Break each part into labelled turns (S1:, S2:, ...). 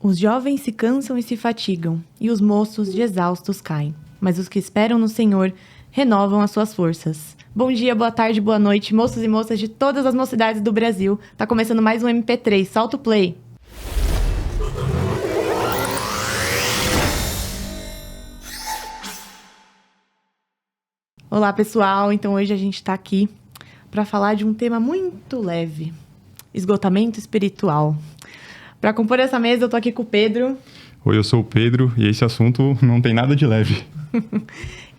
S1: Os jovens se cansam e se fatigam, e os moços de exaustos caem. Mas os que esperam no Senhor renovam as suas forças. Bom dia, boa tarde, boa noite, moços e moças de todas as mocidades do Brasil. Tá começando mais um MP3, solta o play. Olá, pessoal. Então hoje a gente tá aqui para falar de um tema muito leve, esgotamento espiritual. Para compor essa mesa, eu tô aqui com o Pedro.
S2: Oi, eu sou o Pedro e esse assunto não tem nada de leve.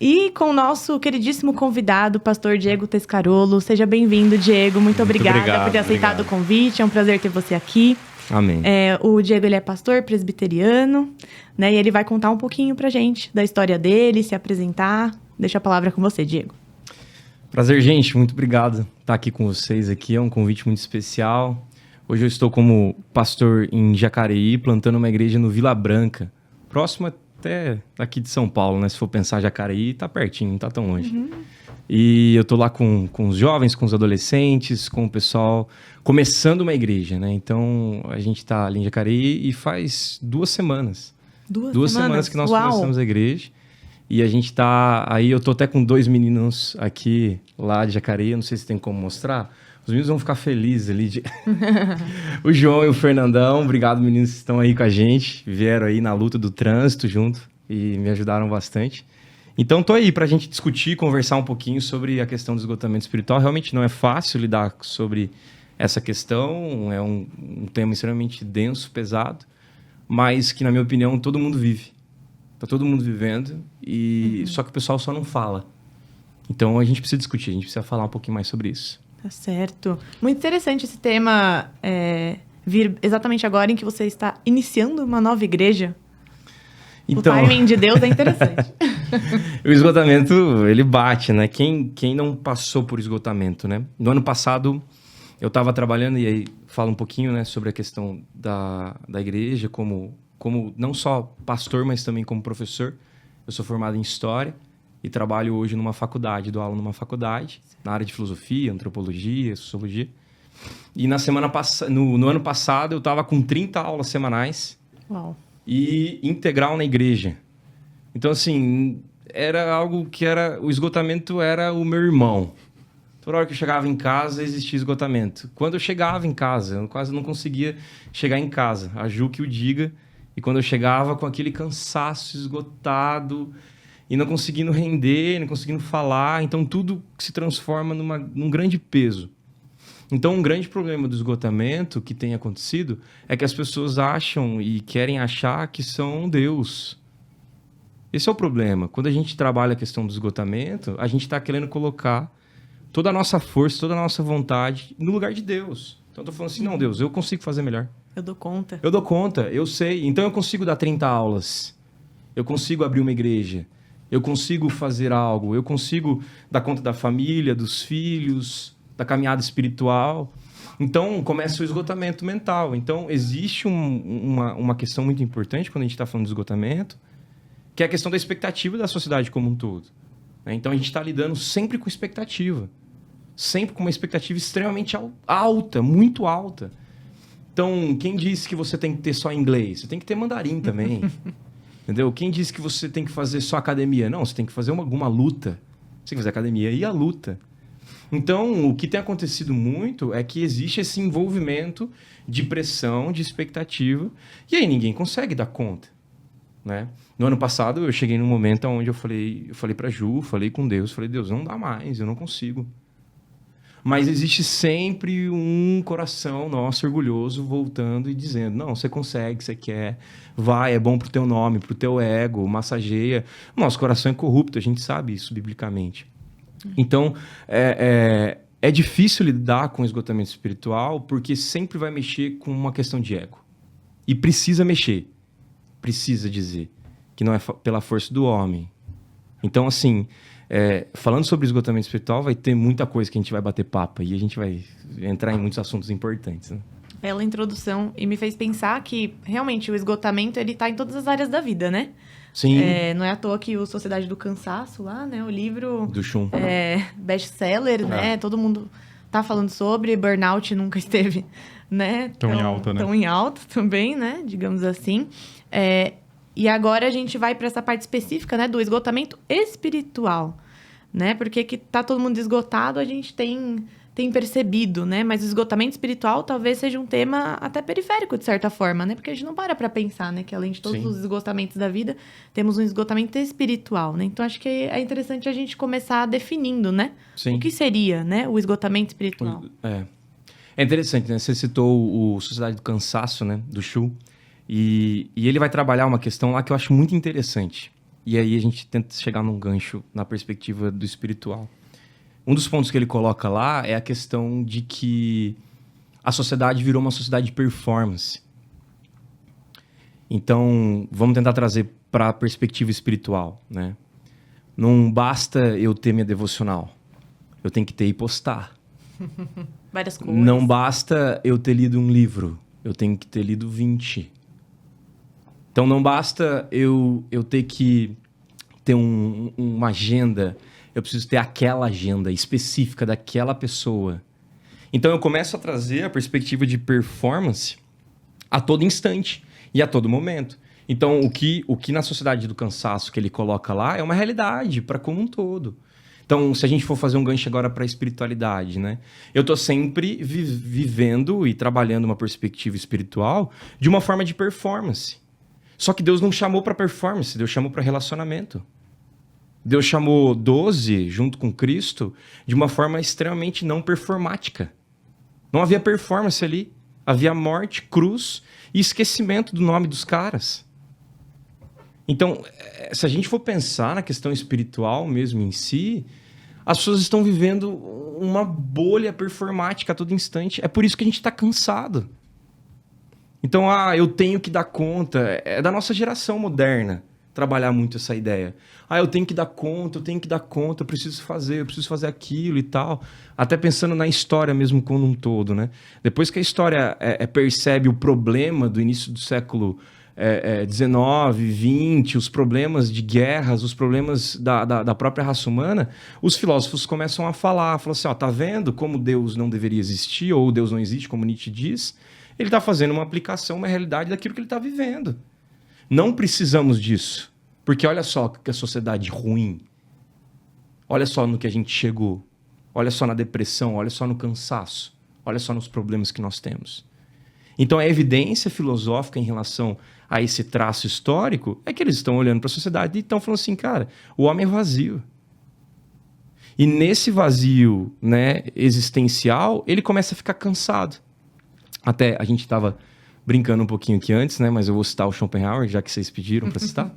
S1: E com o nosso queridíssimo convidado, pastor Diego Tescarolo. Seja bem-vindo, Diego. Muito obrigada por ter aceitado o convite. É um prazer ter você aqui.
S3: Amém.
S1: O Diego, ele é pastor presbiteriano, né? E ele vai contar um pouquinho pra gente da história dele, se apresentar. Deixa a palavra com você, Diego.
S3: Prazer, gente. Muito obrigado por estar aqui com vocês aqui. É um convite muito especial. Hoje eu estou como pastor em Jacareí, plantando uma igreja no Vila Branca, próximo até aqui de São Paulo, né? Se for pensar Jacareí, tá pertinho, não tá tão longe. Uhum. E eu tô lá com os jovens, com os adolescentes, com o pessoal, começando uma igreja, né? Então, a gente tá ali em Jacareí e faz 2 semanas. Duas semanas que nós começamos a igreja. E a gente tá... Aí eu tô até com 2 meninos aqui, lá de Jacareí, eu não sei se tem como mostrar. Os meninos vão ficar felizes ali. O João e o Fernandão, obrigado, meninos, que estão aí com a gente. Vieram aí na luta do trânsito junto e me ajudaram bastante. Então, tô aí pra gente discutir, conversar um pouquinho sobre a questão do esgotamento espiritual. Realmente não é fácil lidar sobre essa questão. É um tema extremamente denso, pesado, mas que, na minha opinião, todo mundo vive. Tá todo mundo vivendo, e só que o pessoal só não fala. Então, a gente precisa discutir, a gente precisa falar um pouquinho mais sobre isso.
S1: Tá certo. Muito interessante esse tema vir exatamente agora em que você está iniciando uma nova igreja. Então, o timing de Deus é interessante.
S3: O esgotamento, ele bate, né? Quem não passou por esgotamento, né? No ano passado, eu estava trabalhando, e aí falo um pouquinho, né, sobre a questão da igreja, como não só pastor, mas também como professor. Eu sou formado em História e trabalho hoje numa faculdade, dou aula numa faculdade, na área de filosofia, antropologia, sociologia. E no ano passado eu estava com 30 aulas semanais.
S1: Uau.
S3: E integral na igreja. Então, assim, era algo que o esgotamento era o meu irmão. Toda hora que eu chegava em casa, existia esgotamento. Quando eu chegava em casa, eu quase não conseguia chegar em casa. A Ju que o diga. E quando eu chegava com aquele cansaço esgotado... E não conseguindo render, não conseguindo falar. Então, tudo se transforma num grande peso. Então, um grande problema do esgotamento que tem acontecido é que as pessoas acham e querem achar que são Deus. Esse é o problema. Quando a gente trabalha a questão do esgotamento, a gente está querendo colocar toda a nossa força, toda a nossa vontade no lugar de Deus. Então, eu estou falando assim, não, Deus, eu consigo fazer melhor.
S1: Eu dou conta.
S3: Eu dou conta, eu sei. Então, eu consigo dar 30 aulas. Eu consigo abrir uma igreja. Eu consigo fazer algo, eu consigo dar conta da família, dos filhos, da caminhada espiritual. Então, começa o esgotamento mental. Então, existe uma questão muito importante quando a gente está falando de esgotamento, que é a questão da expectativa da sociedade como um todo. Então, a gente está lidando sempre com expectativa. Sempre com uma expectativa extremamente alta, muito alta. Então, quem disse que você tem que ter só inglês? Você tem que ter mandarim também. Entendeu? Quem disse que você tem que fazer só academia? Não, você tem que fazer alguma luta. Você tem que fazer academia e a luta. Então, o que tem acontecido muito é que existe esse envolvimento de pressão, de expectativa, e aí ninguém consegue dar conta, né? No ano passado, eu cheguei num momento onde eu falei pra Ju, falei com Deus, falei, Deus, não dá mais, eu não consigo. Mas existe sempre um coração nosso orgulhoso voltando e dizendo, não, você consegue, você quer, vai, é bom pro teu nome, pro teu ego, massageia. Nosso coração é corrupto, a gente sabe isso biblicamente. Então, é difícil lidar com o esgotamento espiritual porque sempre vai mexer com uma questão de ego. E precisa mexer, precisa dizer que não é pela força do homem. Então, assim... falando sobre esgotamento espiritual, vai ter muita coisa que a gente vai bater papo e a gente vai entrar em muitos assuntos importantes, né?
S1: Bela introdução e me fez pensar que realmente o esgotamento ele tá em todas as áreas da vida, né?
S3: Sim.
S1: Não é à toa que o Sociedade do Cansaço lá, né? O livro...
S3: Do Chum.
S1: Best-seller, né? Todo mundo tá falando sobre. Burnout nunca esteve né?
S2: Tão em alta, né?
S1: Tão em alta também, né? Digamos assim. E agora a gente vai para essa parte específica, né? Do esgotamento espiritual, né? Porque que tá todo mundo esgotado, a gente tem percebido, né? Mas o esgotamento espiritual talvez seja um tema até periférico, de certa forma, né? Porque a gente não para pensar, né? Que além de todos os esgotamentos da vida, temos um esgotamento espiritual, né? Então, acho que é interessante a gente começar definindo, né?
S3: Sim.
S1: O que seria, né? O esgotamento espiritual.
S3: É interessante, né? Você citou o Sociedade do Cansaço, né? Do Shu. E ele vai trabalhar uma questão lá que eu acho muito interessante. E aí a gente tenta chegar num gancho na perspectiva do espiritual. Um dos pontos que ele coloca lá é a questão de que a sociedade virou uma sociedade de performance. Então, vamos tentar trazer para a perspectiva espiritual, né? Não basta eu ter minha devocional. Eu tenho que ter e postar.
S1: Várias coisas.
S3: Não basta eu ter lido um livro. Eu tenho que ter lido 20. Então, não basta eu ter que ter uma agenda. Eu preciso ter aquela agenda específica daquela pessoa. Então, eu começo a trazer a perspectiva de performance a todo instante e a todo momento. Então, o que na Sociedade do Cansaço que ele coloca lá é uma realidade para como um todo. Então, se a gente for fazer um gancho agora para a espiritualidade, né? Eu estou sempre vivendo e trabalhando uma perspectiva espiritual de uma forma de performance. Só que Deus não chamou para performance, Deus chamou para relacionamento. Deus chamou 12, junto com Cristo, de uma forma extremamente não performática. Não havia performance ali. Havia morte, cruz e esquecimento do nome dos caras. Então, se a gente for pensar na questão espiritual mesmo em si, as pessoas estão vivendo uma bolha performática a todo instante. É por isso que a gente está cansado. Então, eu tenho que dar conta. É da nossa geração moderna trabalhar muito essa ideia. Eu tenho que dar conta, eu preciso fazer aquilo e tal. Até pensando na história mesmo como um todo, né? Depois que a história percebe o problema do início do século 19, 20, os problemas de guerras, os problemas da própria raça humana, os filósofos começam a falam assim, tá vendo como Deus não deveria existir, ou Deus não existe, como Nietzsche diz? Ele está fazendo uma aplicação, uma realidade daquilo que ele está vivendo. Não precisamos disso. Porque olha só que a sociedade ruim. Olha só no que a gente chegou. Olha só na depressão, olha só no cansaço. Olha só nos problemas que nós temos. Então a evidência filosófica em relação a esse traço histórico é que eles estão olhando para a sociedade e estão falando assim, cara, o homem é vazio. E nesse vazio, né, existencial, ele começa a ficar cansado. Até a gente estava brincando um pouquinho aqui antes, né? Mas eu vou citar o Schopenhauer, já que vocês pediram para citar.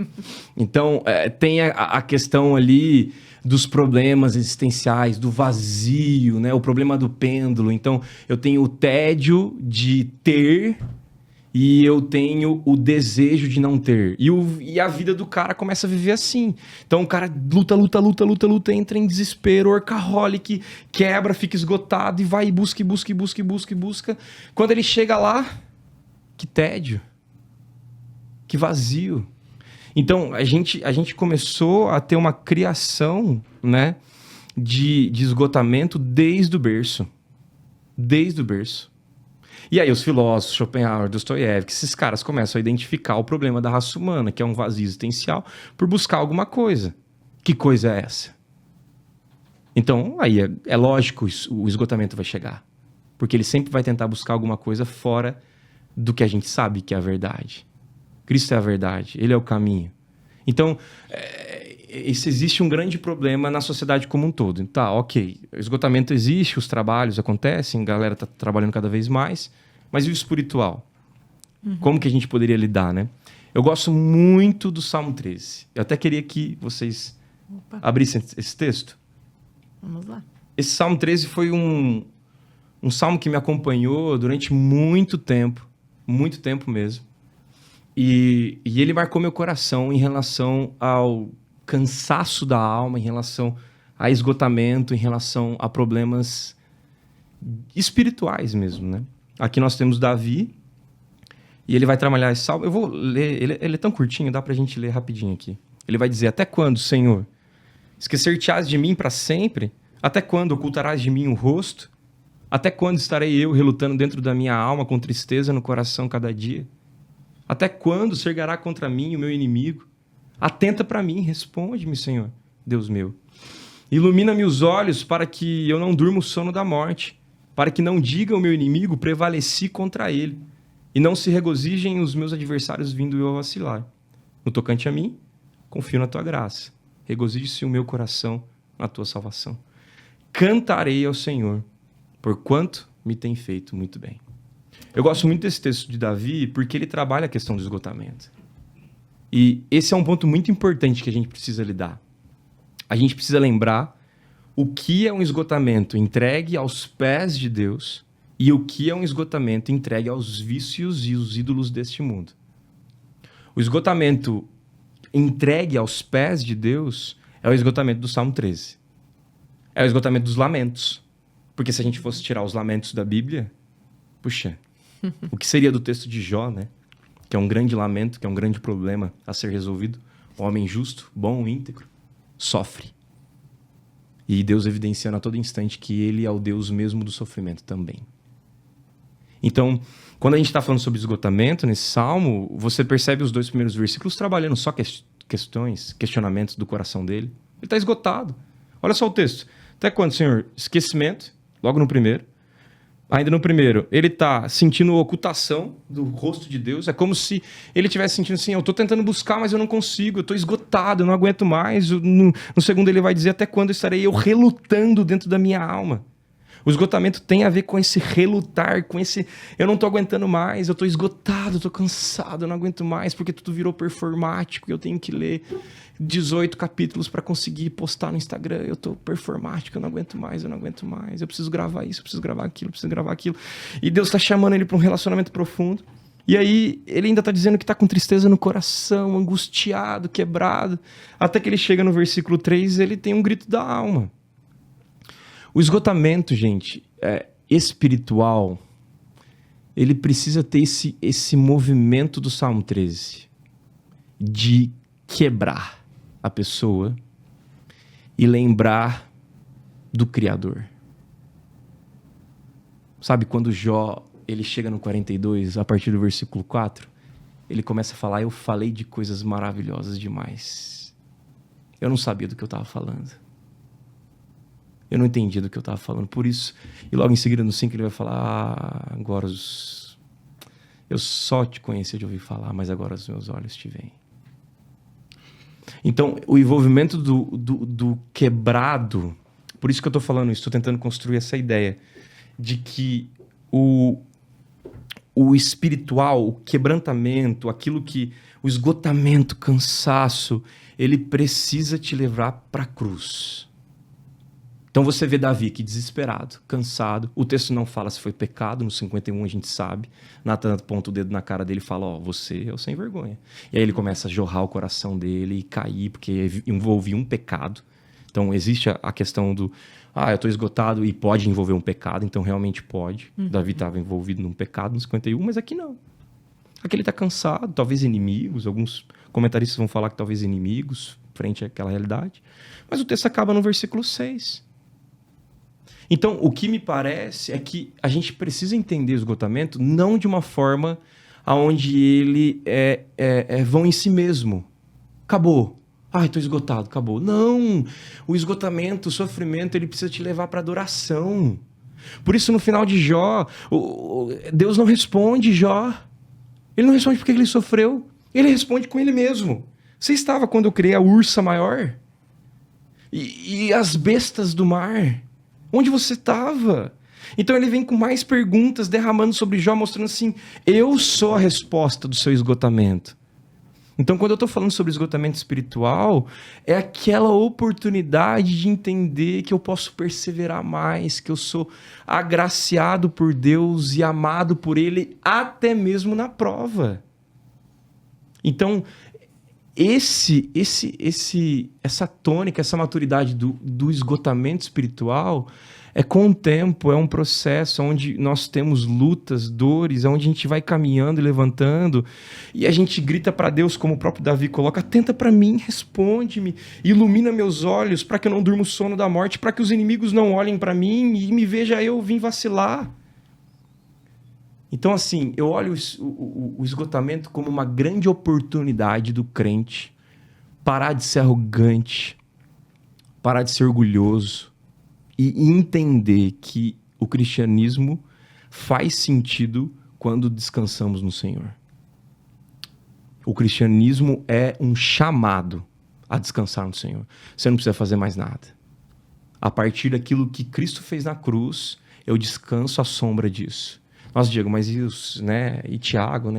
S3: Então, tem a questão ali dos problemas existenciais, do vazio, né? O problema do pêndulo. Então, eu tenho o tédio de ter e eu tenho o desejo de não ter. E a vida do cara começa a viver assim. Então, o cara luta, entra em desespero, workaholic, quebra, fica esgotado e vai e busca. Quando ele chega lá, que tédio, que vazio. Então, a gente começou a ter uma criação, né, de esgotamento desde o berço. Desde o berço. E aí os filósofos, Schopenhauer, Dostoiévski, esses caras começam a identificar o problema da raça humana, que é um vazio existencial, por buscar alguma coisa. Que coisa é essa? Então, aí é lógico o esgotamento vai chegar. Porque ele sempre vai tentar buscar alguma coisa fora do que a gente sabe que é a verdade. Cristo é a verdade, Ele é o caminho. Então, existe um grande problema na sociedade como um todo. Então, tá, ok, o esgotamento existe, os trabalhos acontecem, a galera está trabalhando cada vez mais, mas e o espiritual? Uhum. Como que a gente poderia lidar, né? Eu gosto muito do Salmo 13. Eu até queria que vocês abrissem esse texto.
S1: Vamos lá.
S3: Esse Salmo 13 foi um salmo que me acompanhou durante muito tempo mesmo. E ele marcou meu coração em relação ao cansaço da alma, em relação a esgotamento, em relação a problemas espirituais mesmo, né? Aqui nós temos Davi, e ele vai trabalhar esse salmo. Eu vou ler, ele é tão curtinho, dá pra gente ler rapidinho aqui. Ele vai dizer, até quando, Senhor? Esquecer-te-ás de mim para sempre? Até quando ocultarás de mim o rosto? Até quando estarei eu relutando dentro da minha alma com tristeza no coração cada dia? Até quando cercará contra mim o meu inimigo? Atenta para mim, responde-me, Senhor, Deus meu. Ilumina-me os olhos para que eu não durma o sono da morte, para que não diga o meu inimigo, prevaleci contra ele, e não se regozijem os meus adversários vindo eu a vacilar. No tocante a mim, confio na tua graça. Regozije-se o meu coração na tua salvação. Cantarei ao Senhor, porquanto me tem feito muito bem. Eu gosto muito desse texto de Davi porque ele trabalha a questão do esgotamento. E esse é um ponto muito importante que a gente precisa lidar. A gente precisa lembrar o que é um esgotamento entregue aos pés de Deus e o que é um esgotamento entregue aos vícios e os ídolos deste mundo. O esgotamento entregue aos pés de Deus é o esgotamento do Salmo 13. É o esgotamento dos lamentos. Porque se a gente fosse tirar os lamentos da Bíblia, puxa, o que seria do texto de Jó, né? Que é um grande lamento, que é um grande problema a ser resolvido. O homem justo, bom, íntegro, sofre. E Deus evidenciando a todo instante que ele é o Deus mesmo do sofrimento também. Então, quando a gente está falando sobre esgotamento nesse salmo, você percebe os 2 primeiros versículos trabalhando só questionamentos do coração dele. Ele está esgotado. Olha só o texto. Até quando, Senhor? Esquecimento, logo no primeiro. Ainda no primeiro, ele está sentindo ocultação do rosto de Deus. É como se ele estivesse sentindo assim, eu estou tentando buscar, mas eu não consigo, eu estou esgotado, eu não aguento mais. No segundo ele vai dizer, até quando estarei eu relutando dentro da minha alma? O esgotamento tem a ver com esse relutar, com esse, eu não estou aguentando mais, eu estou esgotado, estou cansado, eu não aguento mais, porque tudo virou performático e eu tenho que ler 18 capítulos para conseguir postar no Instagram. Eu estou performático, eu não aguento mais, eu preciso gravar isso, eu preciso gravar aquilo. E Deus está chamando ele para um relacionamento profundo. E aí ele ainda está dizendo que está com tristeza no coração, angustiado, quebrado. Até que ele chega no versículo 3, ele tem um grito da alma. O esgotamento, gente, espiritual, ele precisa ter esse movimento do Salmo 13, de quebrar a pessoa e lembrar do Criador. Sabe, quando Jó, ele chega no 42, a partir do versículo 4, ele começa a falar, eu falei de coisas maravilhosas demais. Eu não sabia do que eu estava falando. Eu não entendia do que eu estava falando. Por isso, e logo em seguida no 5 ele vai falar, agora eu só te conhecia de ouvir falar, mas agora os meus olhos te veem. Então, o envolvimento do quebrado, por isso que eu estou falando isso, estou tentando construir essa ideia de que o espiritual, o quebrantamento, aquilo que, o esgotamento, cansaço, ele precisa te levar para a cruz. Então você vê Davi aqui desesperado, cansado. O texto não fala se foi pecado, no 51 a gente sabe. Natan aponta o dedo na cara dele e fala, você é o sem vergonha. E aí ele começa a jorrar o coração dele e cair, porque envolvia um pecado. Então existe a questão do, eu estou esgotado e pode envolver um pecado, então realmente pode. Davi estava envolvido num pecado no 51, mas aqui não. Aqui ele está cansado, talvez inimigos, alguns comentaristas vão falar que talvez inimigos, frente àquela realidade. Mas o texto acaba no versículo 6. Então, o que me parece é que a gente precisa entender o esgotamento não de uma forma onde ele vão em si mesmo. Acabou. Estou esgotado, acabou. Não! O esgotamento, o sofrimento, ele precisa te levar para adoração. Por isso, no final de Jó, Deus não responde Jó. Ele não responde porque ele sofreu. Ele responde com ele mesmo. Você estava quando eu criei a ursa maior? E as bestas do mar? Onde você estava? Então ele vem com mais perguntas, derramando sobre Jó, mostrando assim, eu sou a resposta do seu esgotamento. Então quando eu estou falando sobre esgotamento espiritual, é aquela oportunidade de entender que eu posso perseverar mais, que eu sou agraciado por Deus e amado por Ele, até mesmo na prova. Então, essa tônica, essa maturidade do esgotamento espiritual é com o tempo, é um processo onde nós temos lutas, dores, onde a gente vai caminhando e levantando, e a gente grita para Deus, como o próprio Davi coloca: atenta para mim, responde-me, ilumina meus olhos, para que eu não durma o sono da morte, para que os inimigos não olhem para mim e me veja eu vim vacilar. Então, assim, eu olho o esgotamento como uma grande oportunidade do crente parar de ser arrogante, parar de ser orgulhoso e entender que o cristianismo faz sentido quando descansamos no Senhor. O cristianismo é um chamado a descansar no Senhor. Você não precisa fazer mais nada. A partir daquilo que Cristo fez na cruz, eu descanso à sombra disso. Nossa, Diego, mas e Tiago,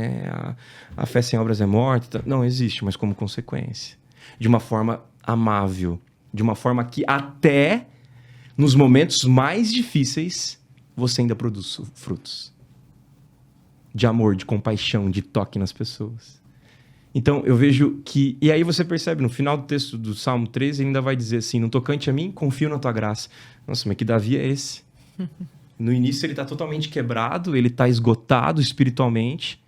S3: a fé sem obras é morta? Não, existe, mas como consequência. De uma forma amável, de uma forma que até nos momentos mais difíceis você ainda produz frutos. De amor, de compaixão, de toque nas pessoas. Então, eu vejo que... E aí você percebe, no final do texto do Salmo 13, ele ainda vai dizer assim: no tocante a mim, confio na tua graça. Nossa, mas que Davi é esse? No início ele está totalmente quebrado, ele está esgotado espiritualmente.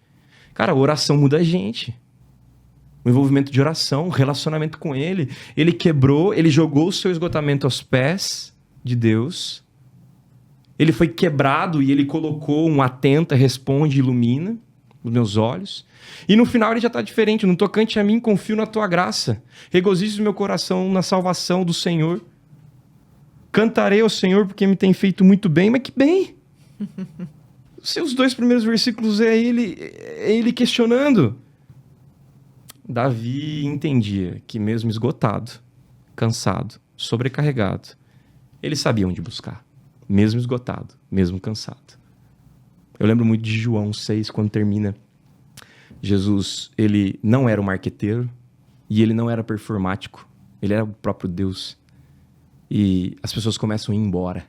S3: Cara, a oração muda a gente. O envolvimento de oração, o relacionamento com ele. Ele quebrou, ele jogou o seu esgotamento aos pés de Deus. Ele foi quebrado e ele colocou um atenta, responde, ilumina os meus olhos. E no final ele já está diferente. No tocante a mim, confio na tua graça. Regozijo meu coração na salvação do Senhor. Cantarei ao Senhor porque me tem feito muito bem. Mas que bem! Os seus 2 primeiros versículos é ele questionando. Davi entendia que mesmo esgotado, cansado, sobrecarregado, ele sabia onde buscar. Mesmo esgotado, mesmo cansado. Eu lembro muito de João 6, quando termina. Jesus, ele não era um marqueteiro e ele não era performático. Ele era o próprio Deus. E as pessoas começam a ir embora.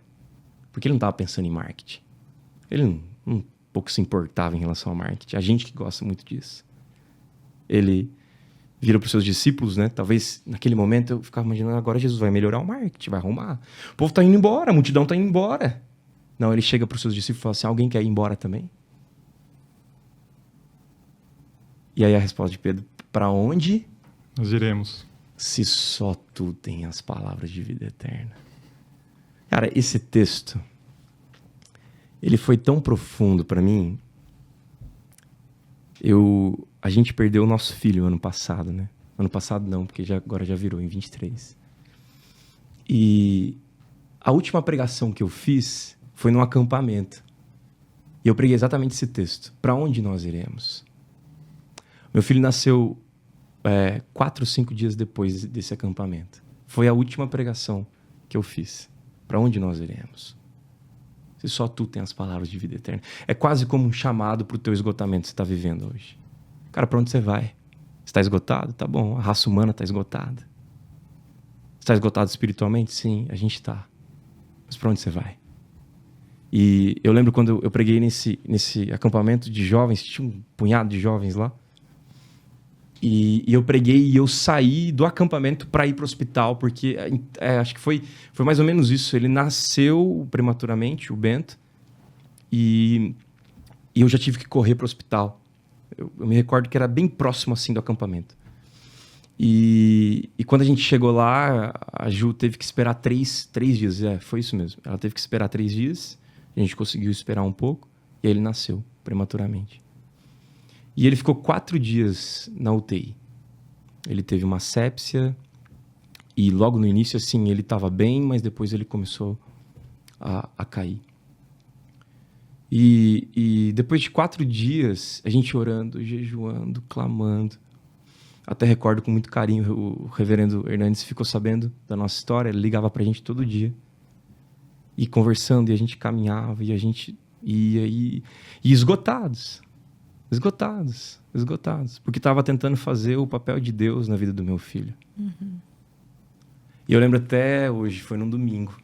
S3: Porque ele não estava pensando em marketing. Ele não pouco se importava em relação ao marketing. A gente que gosta muito disso. Ele vira para os seus discípulos, né? Talvez naquele momento eu ficava imaginando: agora Jesus vai melhorar o marketing, vai arrumar. O povo está indo embora, a multidão está indo embora. Não, ele chega para os seus discípulos e fala assim: alguém quer ir embora também? E aí a resposta de Pedro: para onde
S2: Nós iremos.
S3: se só tu tem as palavras de vida eterna? Cara, esse texto, ele foi tão profundo para mim. A gente perdeu o nosso filho ano passado, né? Ano passado não, porque agora já virou, em 23. E a última pregação que eu fiz foi num acampamento. E eu preguei exatamente esse texto. Para onde nós iremos? Meu filho nasceu 4 ou 5 dias depois desse acampamento. Foi a última pregação que eu fiz. Para onde nós iremos? Se só tu tem as palavras de vida eterna. É quase como um chamado para o teu esgotamento que você está vivendo hoje. Cara, para onde você vai? Você está esgotado? Tá bom, a raça humana está esgotada. Você está esgotado espiritualmente? Sim, a gente está. Mas para onde você vai? E eu lembro quando eu preguei nesse acampamento de jovens, tinha um punhado de jovens lá. E eu preguei e eu saí do acampamento para ir para o hospital, porque acho que foi mais ou menos isso. Ele nasceu prematuramente, o Bento, e eu já tive que correr para o hospital. Eu me recordo que era bem próximo assim do acampamento. E quando a gente chegou lá, a Ju teve que esperar 3 dias. Foi isso mesmo. Ela teve que esperar 3 dias, a gente conseguiu esperar um pouco, e aí ele nasceu prematuramente. E ele ficou 4 dias na UTI. Ele teve uma sepsia e logo no início, assim, ele estava bem, mas depois ele começou a cair. E depois de 4 dias, a gente orando, jejuando, clamando. Até recordo com muito carinho, o reverendo Hernandes ficou sabendo da nossa história, ele ligava pra gente todo dia. E conversando, e a gente caminhava, e a gente ia, e esgotados. Esgotados. Porque estava tentando fazer o papel de Deus na vida do meu filho. Uhum. E eu lembro até hoje, foi num domingo,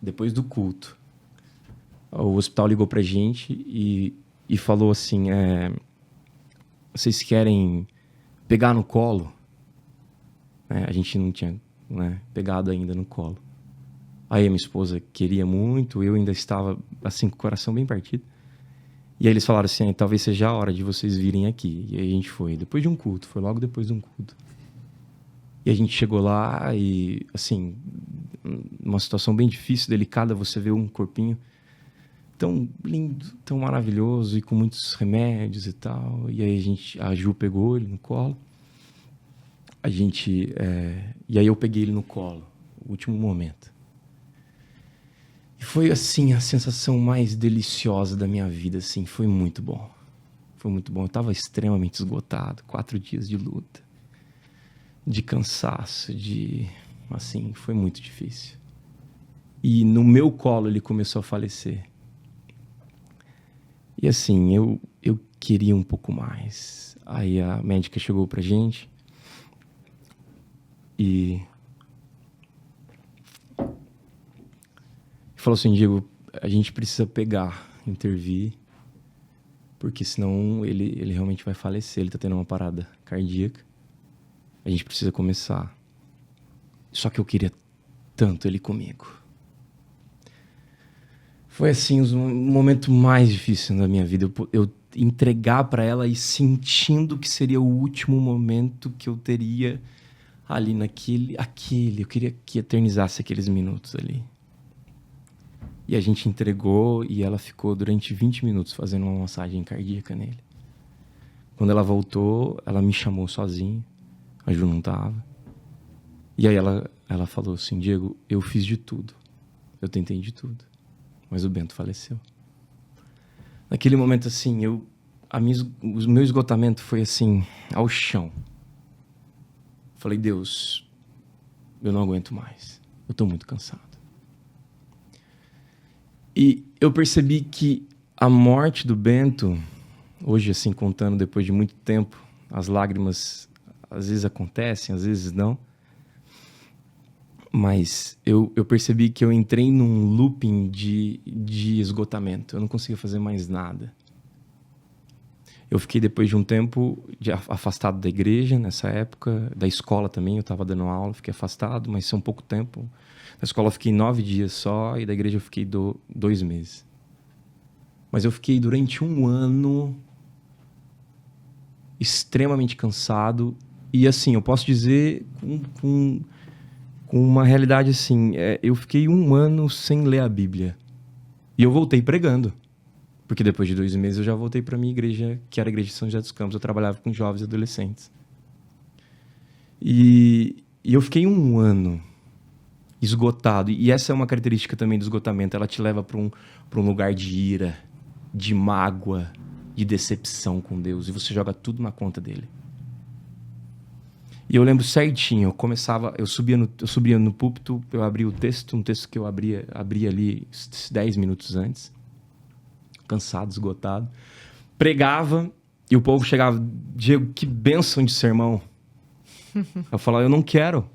S3: depois do culto. O hospital ligou pra gente e falou assim: vocês querem pegar no colo, né? A gente não tinha, né, pegado ainda no colo. Aí a minha esposa queria muito, eu ainda estava assim com o coração bem partido. E aí eles falaram assim, talvez seja a hora de vocês virem aqui. E aí a gente foi, depois de um culto, foi logo depois de um culto. E a gente chegou lá e, assim, uma situação bem difícil, delicada, você vê um corpinho tão lindo, tão maravilhoso e com muitos remédios e tal. E aí a Ju pegou ele no colo. E aí eu peguei ele no colo, o último momento. E foi, assim, a sensação mais deliciosa da minha vida, assim, foi muito bom. Foi muito bom, eu estava extremamente esgotado, 4 dias de luta, de cansaço, assim, foi muito difícil. E no meu colo ele começou a falecer. E assim, eu queria um pouco mais. Aí a médica chegou pra gente e falou assim, Diego, a gente precisa intervir, porque senão ele realmente vai falecer, ele tá tendo uma parada cardíaca. A gente precisa começar. Só que eu queria tanto ele comigo. Foi assim, o momento mais difícil da minha vida. Eu entregar para ela e sentindo que seria o último momento que eu teria ali naquele. Eu queria que eternizasse aqueles minutos ali. E a gente entregou e ela ficou durante 20 minutos fazendo uma massagem cardíaca nele. Quando ela voltou, ela me chamou sozinha. A Ju não tava. E aí ela falou assim, Diego, eu fiz de tudo. Eu tentei de tudo. Mas o Bento faleceu. Naquele momento, assim, o meu esgotamento foi, assim, ao chão. Falei, Deus, eu não aguento mais. Eu tô muito cansado. E eu percebi que a morte do Bento, hoje, assim, contando depois de muito tempo, as lágrimas às vezes acontecem, às vezes não. Mas eu percebi que eu entrei num looping de esgotamento. Eu não conseguia fazer mais nada. Eu fiquei, depois de um tempo, afastado da igreja, nessa época. Da escola também, eu estava dando aula, fiquei afastado, mas isso é um pouco tempo. Na escola eu fiquei 9 dias só, e da igreja eu fiquei 2 meses. Mas eu fiquei durante 1 ano extremamente cansado. E assim, eu posso dizer com uma realidade assim, eu fiquei 1 ano sem ler a Bíblia. E eu voltei pregando. Porque depois de 2 meses eu já voltei para minha igreja, que era a igreja de São José dos Campos. Eu trabalhava com jovens e adolescentes. E eu fiquei 1 ano esgotado. E essa é uma característica também do esgotamento. Ela te leva para um lugar de ira, de mágoa, de decepção com Deus. E você joga tudo na conta dele. E eu lembro certinho, eu subia no púlpito, eu abria o texto, um texto que eu abria ali 10 minutos antes, cansado, esgotado, pregava e o povo chegava, Diego, que bênção de sermão. Eu falava, eu não quero.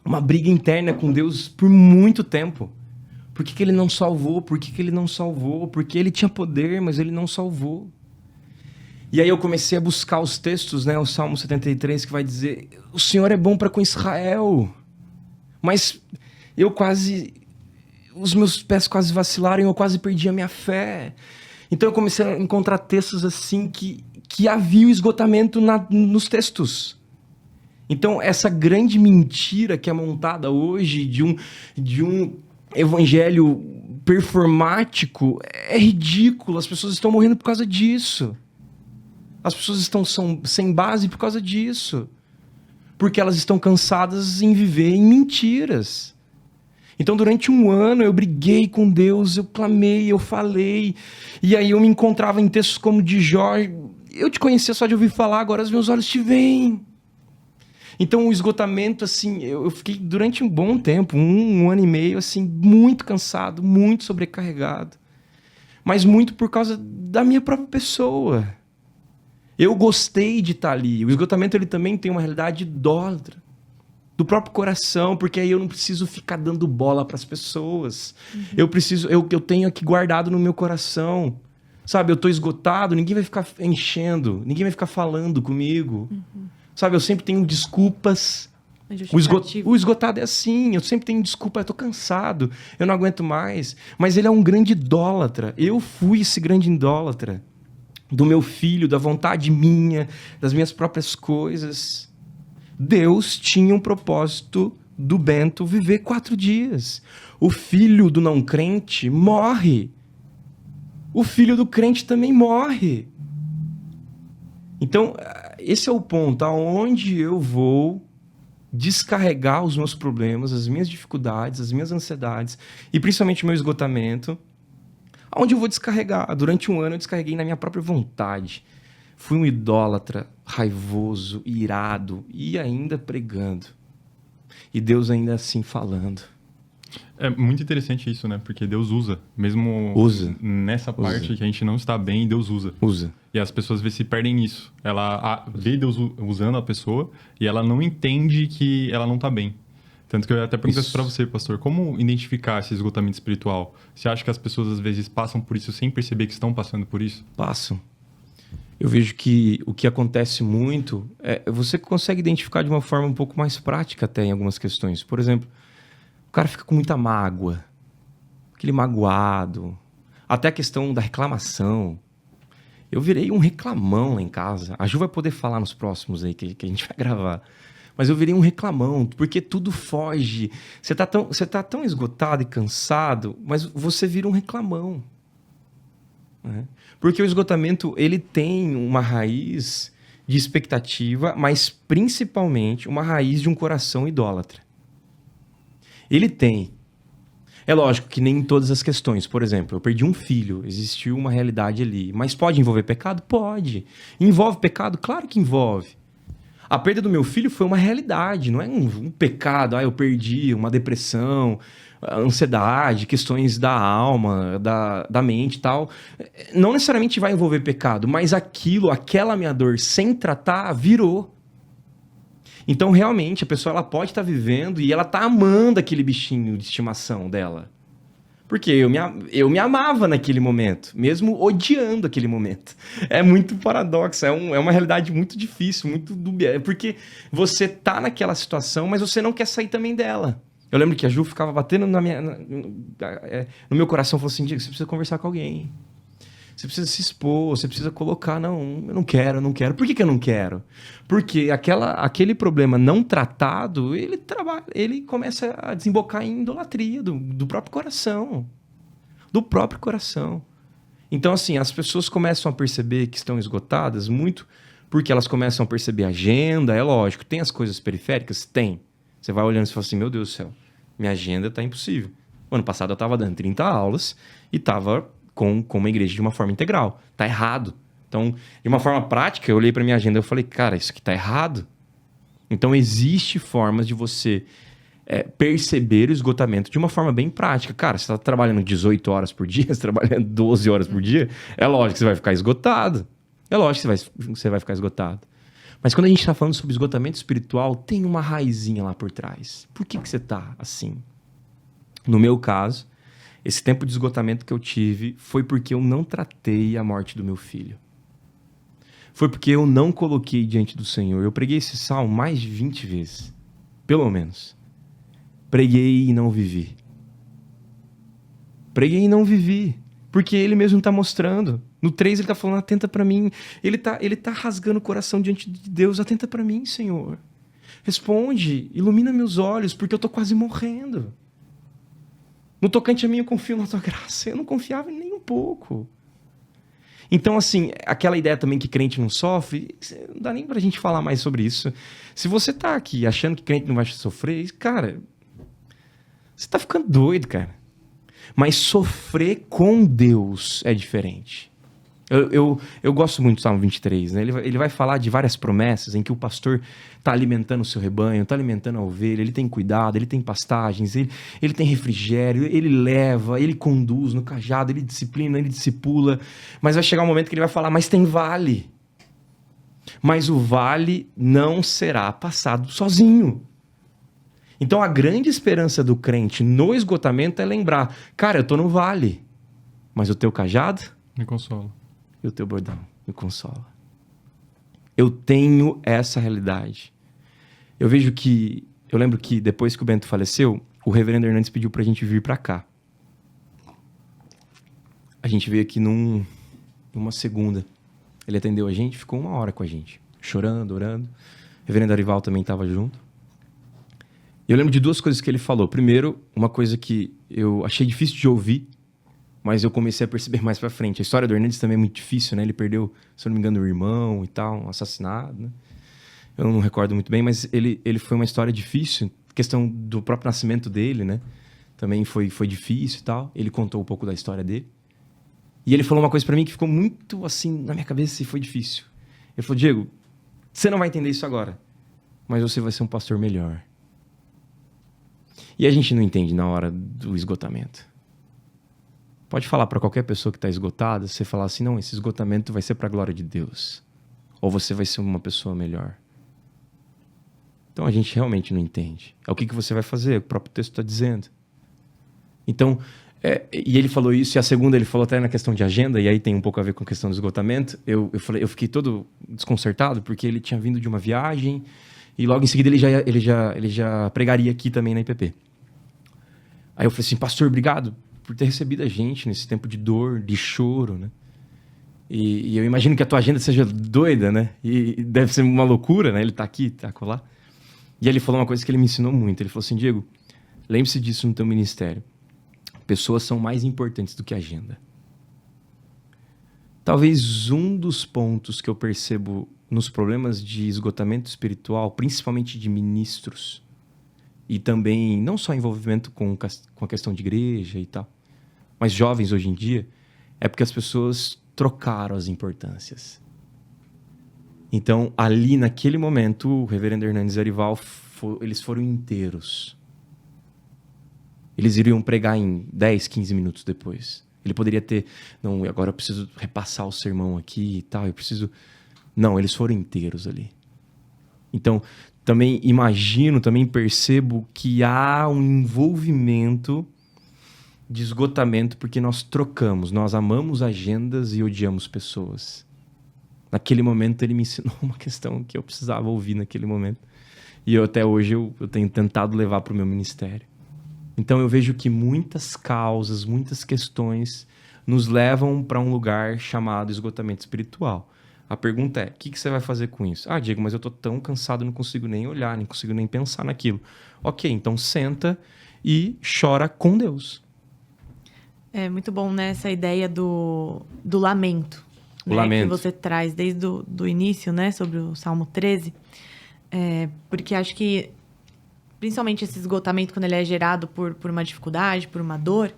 S3: Uma briga interna com Deus por muito tempo. Por que ele não salvou? Por que ele não salvou? Porque ele tinha poder, mas ele não salvou. E aí eu comecei a buscar os textos, né? O Salmo 73, que vai dizer, o Senhor é bom para com Israel. Mas os meus pés quase vacilaram, eu quase perdi a minha fé. Então eu comecei a encontrar textos assim que havia o esgotamento nos textos. Então essa grande mentira que é montada hoje de um evangelho performático é ridículo. As pessoas estão morrendo por causa disso. As pessoas estão sem base por causa disso. Porque elas estão cansadas em viver em mentiras. Então, durante 1 ano, eu briguei com Deus, eu clamei, eu falei. E aí eu me encontrava em textos como de Jó. Eu te conhecia só de ouvir falar, agora os meus olhos te veem. Então, o esgotamento, assim, eu fiquei durante um bom tempo, 1 ano e meio, assim, muito cansado, muito sobrecarregado. Mas muito por causa da minha própria pessoa. Eu gostei de estar ali. O esgotamento ele também tem uma realidade idólatra. Do próprio coração, porque aí eu não preciso ficar dando bola para as pessoas. Uhum. Eu tenho aqui guardado no meu coração. Sabe, eu tô esgotado, ninguém vai ficar enchendo, ninguém vai ficar falando comigo. Sabe, eu sempre tenho desculpas. O esgotado é assim, eu sempre tenho desculpa, eu tô cansado, eu não aguento mais. Mas ele é um grande idólatra. Eu fui esse grande idólatra do meu filho, da vontade minha, das minhas próprias coisas. Deus tinha um propósito do Bento viver 4 dias. O filho do não crente morre. O filho do crente também morre. Então, esse é o ponto aonde eu vou descarregar os meus problemas, as minhas dificuldades, as minhas ansiedades e principalmente o meu esgotamento. Aonde eu vou descarregar? Durante 1 ano eu descarreguei na minha própria vontade. Fui um idólatra, raivoso, irado e ainda pregando. E Deus ainda assim falando.
S2: É muito interessante isso, né? Porque Deus usa. Mesmo nessa parte que a gente não está bem, Deus usa. E as pessoas se perdem nisso. Ela vê Deus usando a pessoa e ela não entende que ela não está bem. Tanto que eu até pergunto para você, pastor, como identificar esse esgotamento espiritual? Você acha que as pessoas às vezes passam por isso sem perceber que estão passando por isso?
S3: Passam. Eu vejo que o que acontece muito você consegue identificar de uma forma um pouco mais prática até em algumas questões. Por exemplo, o cara fica com muita mágoa, aquele magoado, até a questão da reclamação. Eu virei um reclamão lá em casa. A Ju vai poder falar nos próximos aí que a gente vai gravar. Mas eu virei um reclamão, porque tudo foge. Você tá tão esgotado e cansado, mas você vira um reclamão. Né? Porque o esgotamento, ele tem uma raiz de expectativa, mas principalmente uma raiz de um coração idólatra. Ele tem. É lógico que nem em todas as questões. Por exemplo, eu perdi um filho, existiu uma realidade ali. Mas pode envolver pecado? Pode. Envolve pecado? Claro que envolve. A perda do meu filho foi uma realidade, não é um pecado. Eu perdi, uma depressão, ansiedade, questões da alma, da mente e tal. Não necessariamente vai envolver pecado, mas aquela minha dor sem tratar, virou. Então, realmente, a pessoa ela pode estar vivendo e ela está amando aquele bichinho de estimação dela. Porque eu me amava naquele momento, mesmo odiando aquele momento. É muito paradoxo, é uma realidade muito difícil, muito dúbia. Porque você tá naquela situação, mas você não quer sair também dela. Eu lembro que a Ju ficava batendo no meu coração, falou assim, Diego, você precisa conversar com alguém. Você precisa se expor, você precisa colocar, não, eu não quero. Por que eu não quero? Porque aquele problema não tratado, ele começa a desembocar em idolatria do próprio coração. Do próprio coração. Então, assim, as pessoas começam a perceber que estão esgotadas muito porque elas começam a perceber a agenda, é lógico, tem as coisas periféricas? Tem. Você vai olhando e fala assim, meu Deus do céu, minha agenda tá impossível. O ano passado eu estava dando 30 aulas e estava com uma igreja de uma forma integral. Tá errado. Então, de uma forma prática, eu olhei para minha agenda e falei, cara, isso aqui tá errado. Então, existe formas de você perceber o esgotamento de uma forma bem prática. Cara, você está trabalhando 18 horas por dia, você está trabalhando 12 horas por dia, é lógico que você vai ficar esgotado. É lógico que você vai ficar esgotado. Mas quando a gente está falando sobre esgotamento espiritual, tem uma raizinha lá por trás. Por que você está assim? No meu caso, esse tempo de esgotamento que eu tive foi porque eu não tratei a morte do meu filho. Foi porque eu não coloquei diante do Senhor. Eu preguei esse salmo mais de 20 vezes. Pelo menos. Preguei e não vivi. Preguei e não vivi. Porque ele mesmo está mostrando. No 3 ele está falando, atenta para mim. Ele tá rasgando o coração diante de Deus. Atenta para mim, Senhor. Responde, ilumina meus olhos, porque eu estou quase morrendo. No tocante a mim, eu confio na tua graça. Eu não confiava nem um pouco. Então, assim, aquela ideia também que crente não sofre, não dá nem pra gente falar mais sobre isso. Se você tá aqui achando que crente não vai sofrer, cara, você tá ficando doido, cara. Mas sofrer com Deus é diferente. Eu gosto muito do Salmo 23, né? Ele vai falar de várias promessas em que o pastor está alimentando o seu rebanho, está alimentando a ovelha, ele tem cuidado, ele tem pastagens, ele tem refrigério, ele leva, ele conduz no cajado, ele disciplina, ele discipula. Mas vai chegar um momento que ele vai falar, mas tem vale. Mas o vale não será passado sozinho. Então a grande esperança do crente no esgotamento é lembrar, cara, eu estou no vale, mas o teu cajado
S2: Me consola.
S3: E o teu bordão me consola. Eu tenho essa realidade. Eu lembro que depois que o Bento faleceu, o reverendo Hernandes pediu pra gente vir pra cá. A gente veio aqui numa segunda. Ele atendeu a gente, ficou 1 hora com a gente. Chorando, orando. O reverendo Arival também estava junto. E eu lembro de 2 coisas que ele falou. Primeiro, uma coisa que eu achei difícil de ouvir, mas eu comecei a perceber mais pra frente. A história do Hernandes também é muito difícil, né? Ele perdeu, se eu não me engano, o irmão e tal, um assassinado, né? Eu não recordo muito bem, mas ele foi uma história difícil. A questão do próprio nascimento dele, né? Também foi difícil e tal. Ele contou um pouco da história dele. E ele falou uma coisa pra mim que ficou muito assim na minha cabeça e foi difícil. Ele falou, Diego, você não vai entender isso agora, mas você vai ser um pastor melhor. E a gente não entende na hora do esgotamento. Pode falar pra qualquer pessoa que tá esgotada, você falar assim, não, esse esgotamento vai ser pra glória de Deus. Ou você vai ser uma pessoa melhor. Então a gente realmente não entende. É o que você vai fazer, o próprio texto está dizendo. Então, e ele falou isso, e a segunda ele falou até na questão de agenda, e aí tem um pouco a ver com a questão do esgotamento. Eu fiquei todo desconcertado, porque ele tinha vindo de uma viagem, e logo em seguida ele já pregaria aqui também na IPP. Aí eu falei assim, pastor, obrigado por ter recebido a gente nesse tempo de dor, de choro, né? E eu imagino que a tua agenda seja doida, né? E deve ser uma loucura, né? Ele tá aqui, tá lá. E ele falou uma coisa que ele me ensinou muito. Ele falou assim, Diego, lembre-se disso no teu ministério. Pessoas são mais importantes do que a agenda. Talvez um dos pontos que eu percebo nos problemas de esgotamento espiritual, principalmente de ministros, e também não só envolvimento com a questão de igreja e tal, mas jovens hoje em dia, é porque as pessoas trocaram as importâncias. Então, ali naquele momento, o reverendo Hernandes e Arival, eles foram inteiros. Eles iriam pregar em 10, 15 minutos depois. Ele poderia ter, não, agora eu preciso repassar o sermão aqui e tal, eu preciso... Não, eles foram inteiros ali. Então, também percebo que há um envolvimento de esgotamento porque nós trocamos, nós amamos agendas e odiamos pessoas. Naquele momento ele me ensinou uma questão que eu precisava ouvir naquele momento. E até hoje eu tenho tentado levar para o meu ministério. Então eu vejo que muitas causas, muitas questões nos levam para um lugar chamado esgotamento espiritual. A pergunta é, o que você vai fazer com isso? Ah, Diego, mas eu estou tão cansado, não consigo nem olhar, nem consigo nem pensar naquilo. Ok, então senta e chora com Deus.
S1: É muito bom, né, essa ideia do lamento.
S3: O lamento.
S1: Que você traz desde o início, né, sobre o Salmo 13. Porque acho que, principalmente esse esgotamento, quando ele é gerado por uma dificuldade, por uma dor,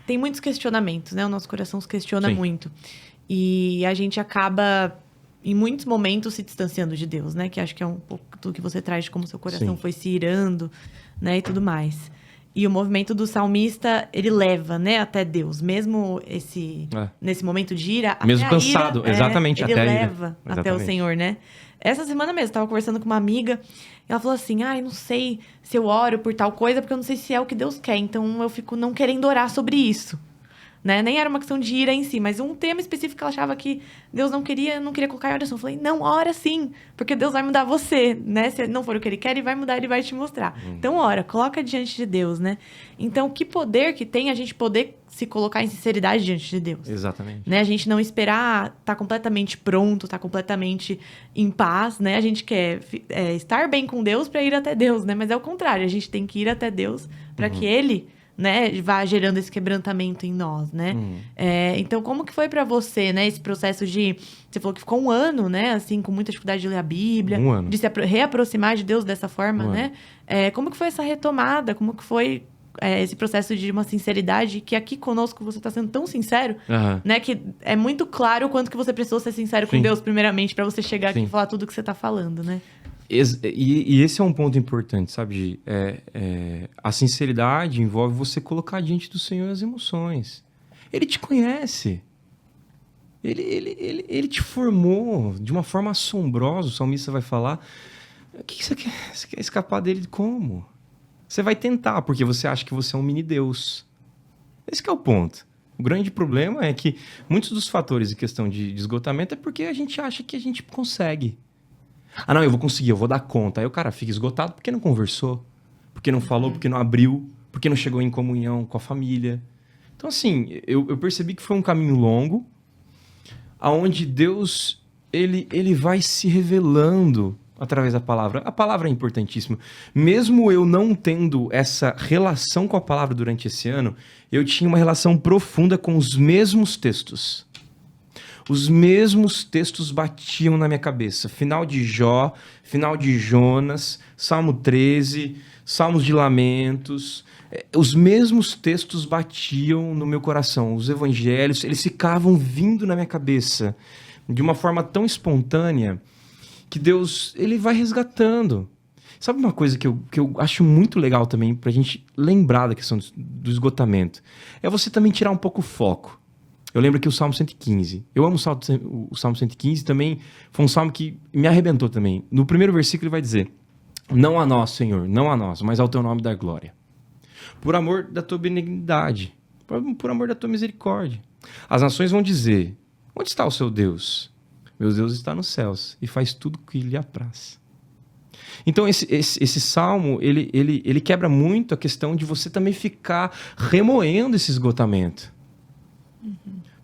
S1: tem muitos questionamentos, né? O nosso coração se questiona muito. E a gente acaba, em muitos momentos, se distanciando de Deus, né? Que acho que é um pouco do que você traz de como seu coração foi se irando, né? E tudo mais. E o movimento do salmista, ele leva, né, até Deus. Mesmo nesse momento de ira...
S3: Mesmo cansado, exatamente,
S1: ele
S3: até a ira.
S1: Ele leva até o Senhor, né? Essa semana mesmo, estava conversando com uma amiga, e ela falou assim, eu não sei se eu oro por tal coisa, porque eu não sei se é o que Deus quer. Então, eu fico não querendo orar sobre isso. Né? Nem era uma questão de ira em si, mas um tema específico que ela achava que Deus não queria colocar em oração. Eu falei, não, ora sim, porque Deus vai mudar você, né? Se não for o que Ele quer, Ele vai mudar, Ele vai te mostrar. Então, ora, coloca diante de Deus, né? Então, que poder que tem a gente poder se colocar em sinceridade diante de Deus.
S3: Exatamente.
S1: Né? A gente não esperar estar completamente pronto, estar completamente em paz, né? A gente quer estar bem com Deus para ir até Deus, né? Mas é o contrário, a gente tem que ir até Deus para que Ele... né, vai gerando esse quebrantamento em nós, né? Então, como que foi para você, né, esse processo de... Você falou que ficou 1 ano, né, assim, com muita dificuldade de ler a Bíblia.
S3: 1 ano.
S1: De se reaproximar de Deus dessa forma, né? Como que foi essa retomada? Como que foi esse processo de uma sinceridade que aqui conosco você está sendo tão sincero, né? Que é muito claro o quanto que você precisou ser sincero com Deus, primeiramente, para você chegar aqui e falar tudo que você está falando, né?
S3: E esse é um ponto importante, sabe, Gi? A sinceridade envolve você colocar diante do Senhor as emoções. Ele te conhece. Ele te formou de uma forma assombrosa. O salmista vai falar. O que você quer? Você quer escapar dele como? Você vai tentar, porque você acha que você é um mini-deus. Esse que é o ponto. O grande problema é que muitos dos fatores em questão de esgotamento é porque a gente acha que a gente consegue. Ah, não, eu vou conseguir, eu vou dar conta. Aí o cara fica esgotado porque não conversou, porque não falou, porque não abriu, porque não chegou em comunhão com a família. Então, assim, eu percebi que foi um caminho longo, onde Deus ele vai se revelando através da palavra. A palavra é importantíssima. Mesmo eu não tendo essa relação com a palavra durante esse ano, eu tinha uma relação profunda com os mesmos textos. Os mesmos textos batiam na minha cabeça. Final de Jó, final de Jonas, Salmo 13, Salmos de Lamentos. Os mesmos textos batiam no meu coração. Os evangelhos, eles ficavam vindo na minha cabeça de uma forma tão espontânea que Deus, ele vai resgatando. Sabe uma coisa que eu acho muito legal também pra gente lembrar da questão do esgotamento? É você também tirar um pouco o foco. Eu lembro aqui o Salmo 115. Eu amo o Salmo 115 também. Foi um salmo que me arrebentou também. No primeiro versículo ele vai dizer: não a nós, Senhor, não a nós, mas ao teu nome dar glória. Por amor da tua benignidade, por amor da tua misericórdia. As nações vão dizer: onde está o seu Deus? Meu Deus está nos céus e faz tudo o que lhe apraz. Então esse salmo, ele quebra muito a questão de você também ficar remoendo esse esgotamento.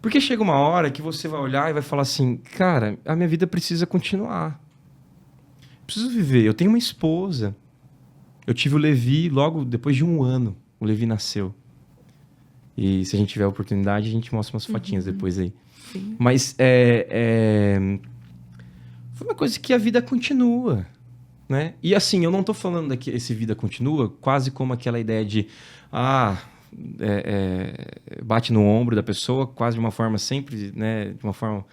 S3: Porque chega uma hora que você vai olhar e vai falar assim: cara, a minha vida precisa continuar. Preciso viver. Eu tenho uma esposa. Eu tive o Levi logo depois de 1 ano. O Levi nasceu. E se a gente tiver a oportunidade, a gente mostra umas fotinhas depois aí. Sim. Mas foi uma coisa que a vida continua, né? E assim, eu não tô falando que esse vida continua quase como aquela ideia de bate no ombro da pessoa, quase de uma forma sempre, né? De uma forma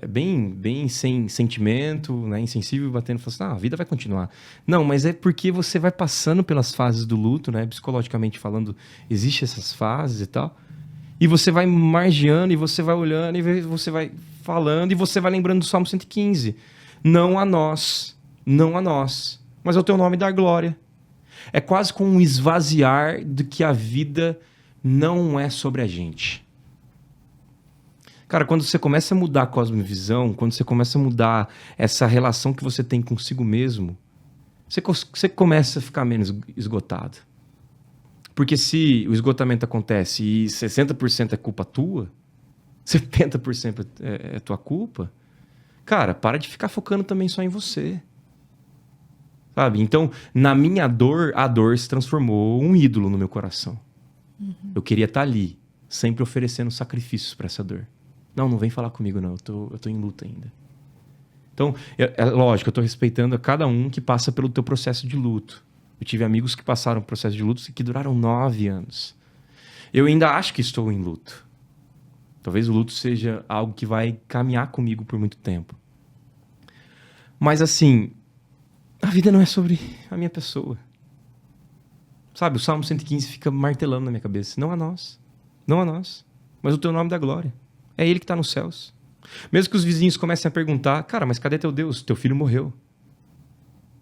S3: bem sem sentimento, né? Insensível, batendo e falando assim: a vida vai continuar. Não, mas é porque você vai passando pelas fases do luto, né? Psicologicamente falando, existem essas fases e tal. E você vai margeando, e você vai olhando, e você vai falando, e você vai lembrando do Salmo 115. Não a nós, não a nós, mas ao teu nome dar glória. É quase como um esvaziar de que a vida não é sobre a gente. Cara, quando você começa a mudar a cosmovisão, quando você começa a mudar essa relação que você tem consigo mesmo, você começa a ficar menos esgotado. Porque se o esgotamento acontece e 60% é culpa tua, 70% é tua culpa, cara, para de ficar focando também só em você. Sabe? Então, na minha dor, a dor se transformou um ídolo no meu coração. Eu queria estar ali, sempre oferecendo sacrifícios para essa dor. Não vem falar comigo, não. Eu tô em luta ainda. Então, lógico, eu tô respeitando a cada um que passa pelo teu processo de luto. Eu tive amigos que passaram por processo de luto que duraram 9 anos. Eu ainda acho que estou em luto. Talvez o luto seja algo que vai caminhar comigo por muito tempo. Mas assim, a vida não é sobre a minha pessoa. Sabe, o Salmo 115 fica martelando na minha cabeça. Não a nós, não a nós, mas o teu nome dá glória. É Ele que está nos céus. Mesmo que os vizinhos comecem a perguntar: cara, mas cadê teu Deus? Teu filho morreu.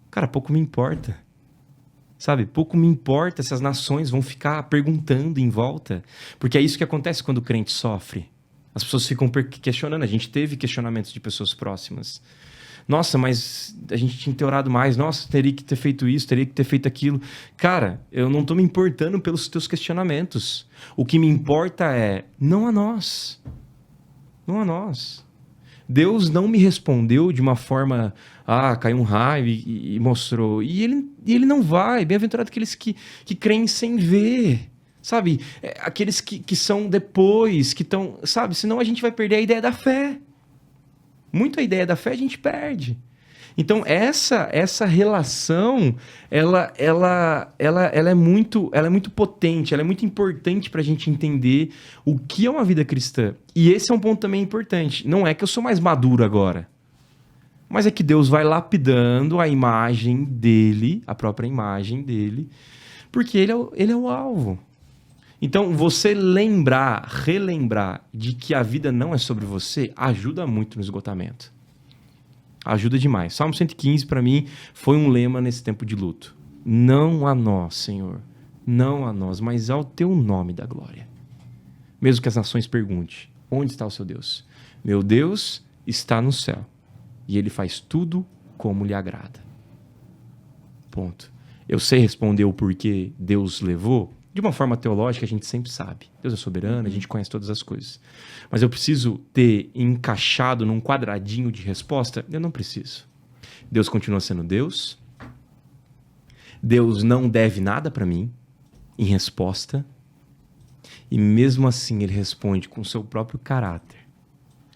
S3: Cara, pouco me importa. Sabe, pouco me importa se as nações vão ficar perguntando em volta. Porque é isso que acontece quando o crente sofre. As pessoas ficam questionando. A gente teve questionamentos de pessoas próximas. Nossa, mas a gente tinha que ter orado mais. Nossa, teria que ter feito isso, teria que ter feito aquilo. Cara, eu não estou me importando pelos teus questionamentos. O que me importa é, não a nós. Não a nós. Deus não me respondeu de uma forma, caiu um raio e mostrou. E ele não vai. Bem-aventurado aqueles que creem sem ver. Sabe? Aqueles que são depois, que estão... Sabe? Senão a gente vai perder a ideia da fé. Muito a ideia da fé a gente perde. Então, essa relação, ela é muito potente, ela é muito importante para a gente entender o que é uma vida cristã. E esse é um ponto também importante. Não é que eu sou mais maduro agora, mas é que Deus vai lapidando a imagem dele, a própria imagem dele, porque ele é o alvo. Então, você relembrar de que a vida não é sobre você, ajuda muito no esgotamento. Ajuda demais. Salmo 115, para mim, foi um lema nesse tempo de luto. Não a nós, Senhor. Não a nós, mas ao teu nome da glória. mesmo que as nações perguntem, onde está o seu Deus? Meu Deus está no céu, e ele faz tudo como lhe agrada. Ponto. Eu sei responder o porquê Deus levou? De uma forma teológica, a gente sempre sabe. Deus é soberano, a gente conhece todas as coisas. Mas eu preciso ter encaixado num quadradinho de resposta? Eu não preciso. Deus continua sendo Deus. Deus não deve nada para mim em resposta. E mesmo assim ele responde com o seu próprio caráter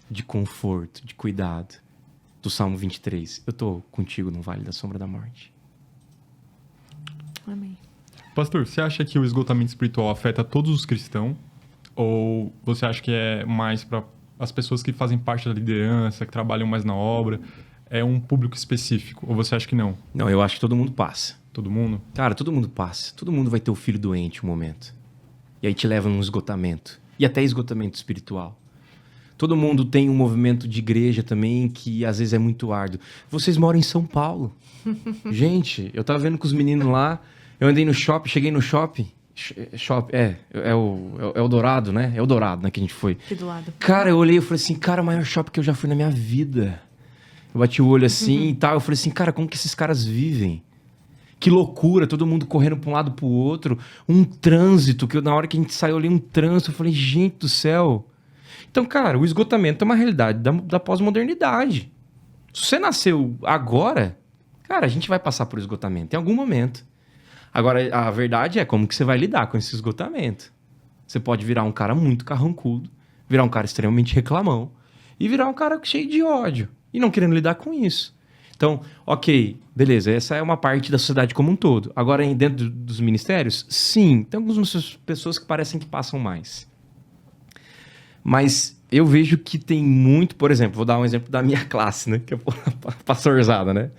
S3: de conforto, de cuidado. Do Salmo 23. Eu estou contigo no vale da sombra da morte.
S1: Amém.
S2: Pastor, você acha que o esgotamento espiritual afeta todos os cristãos? Ou você acha que é mais para as pessoas que fazem parte da liderança, que trabalham mais na obra? É um público específico? Ou você acha que não?
S3: Não, eu acho que todo mundo passa.
S2: Todo mundo?
S3: Cara, todo mundo passa. Todo mundo vai ter o filho doente um momento. E aí te leva num esgotamento. E até esgotamento espiritual. Todo mundo tem um movimento de igreja também que às vezes é muito árduo. Vocês moram em São Paulo. Gente, eu tava vendo com os meninos lá. Eu andei no shopping, cheguei no shopping. É o Dourado, né? É o Dourado, né, que a gente foi.
S1: Aqui do lado.
S3: Cara, eu olhei e falei assim, cara, o maior shopping que eu já fui na minha vida. Eu bati o olho assim e tal. Eu falei assim, cara, como que esses caras vivem? Que loucura, todo mundo correndo pra um lado pro outro. Um trânsito, que na hora que a gente saiu ali, um trânsito. Eu falei, gente do céu. Então, cara, o esgotamento é uma realidade da pós-modernidade. Se você nasceu agora, cara, a gente vai passar por esgotamento em algum momento. Agora, a verdade é como que você vai lidar com esse esgotamento. Você pode virar um cara muito carrancudo, virar um cara extremamente reclamão e virar um cara cheio de ódio e não querendo lidar com isso. Então, ok, beleza, essa é uma parte da sociedade como um todo. Agora, dentro dos ministérios, sim, tem algumas pessoas que parecem que passam mais. Mas eu vejo que tem muito, por exemplo, vou dar um exemplo da minha classe, né? Que é a pastorzada, né?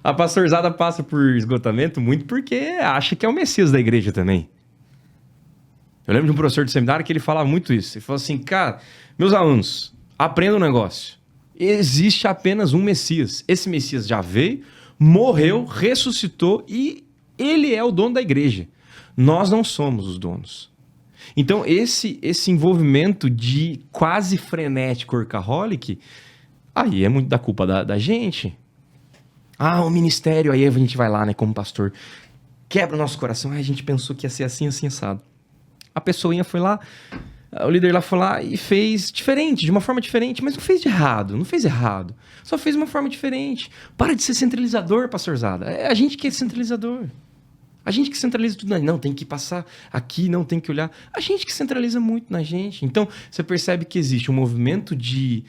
S3: A pastorzada passa por esgotamento muito porque acha que é o Messias da igreja também. Eu lembro de um professor de seminário que ele falava muito isso. Ele falou assim, cara, meus alunos, aprendam um negócio. Existe apenas um Messias. Esse Messias já veio, morreu, ressuscitou e ele é o dono da igreja. Nós não somos os donos. Então, esse envolvimento de quase frenético workaholic, aí é muito da culpa da gente. Ah, o ministério, aí a gente vai lá, né, como pastor, quebra o nosso coração. Ah, a gente pensou que ia ser assim, assim, assado. A pessoinha foi lá, o líder lá foi lá e fez diferente, de uma forma diferente, mas não fez de errado, não fez errado. Só fez de uma forma diferente. Para de ser centralizador, pastorzada. É a gente que é centralizador. A gente que centraliza tudo. Não, tem que passar aqui, não tem que olhar. A gente que centraliza muito na gente. Então, você percebe que existe um movimento de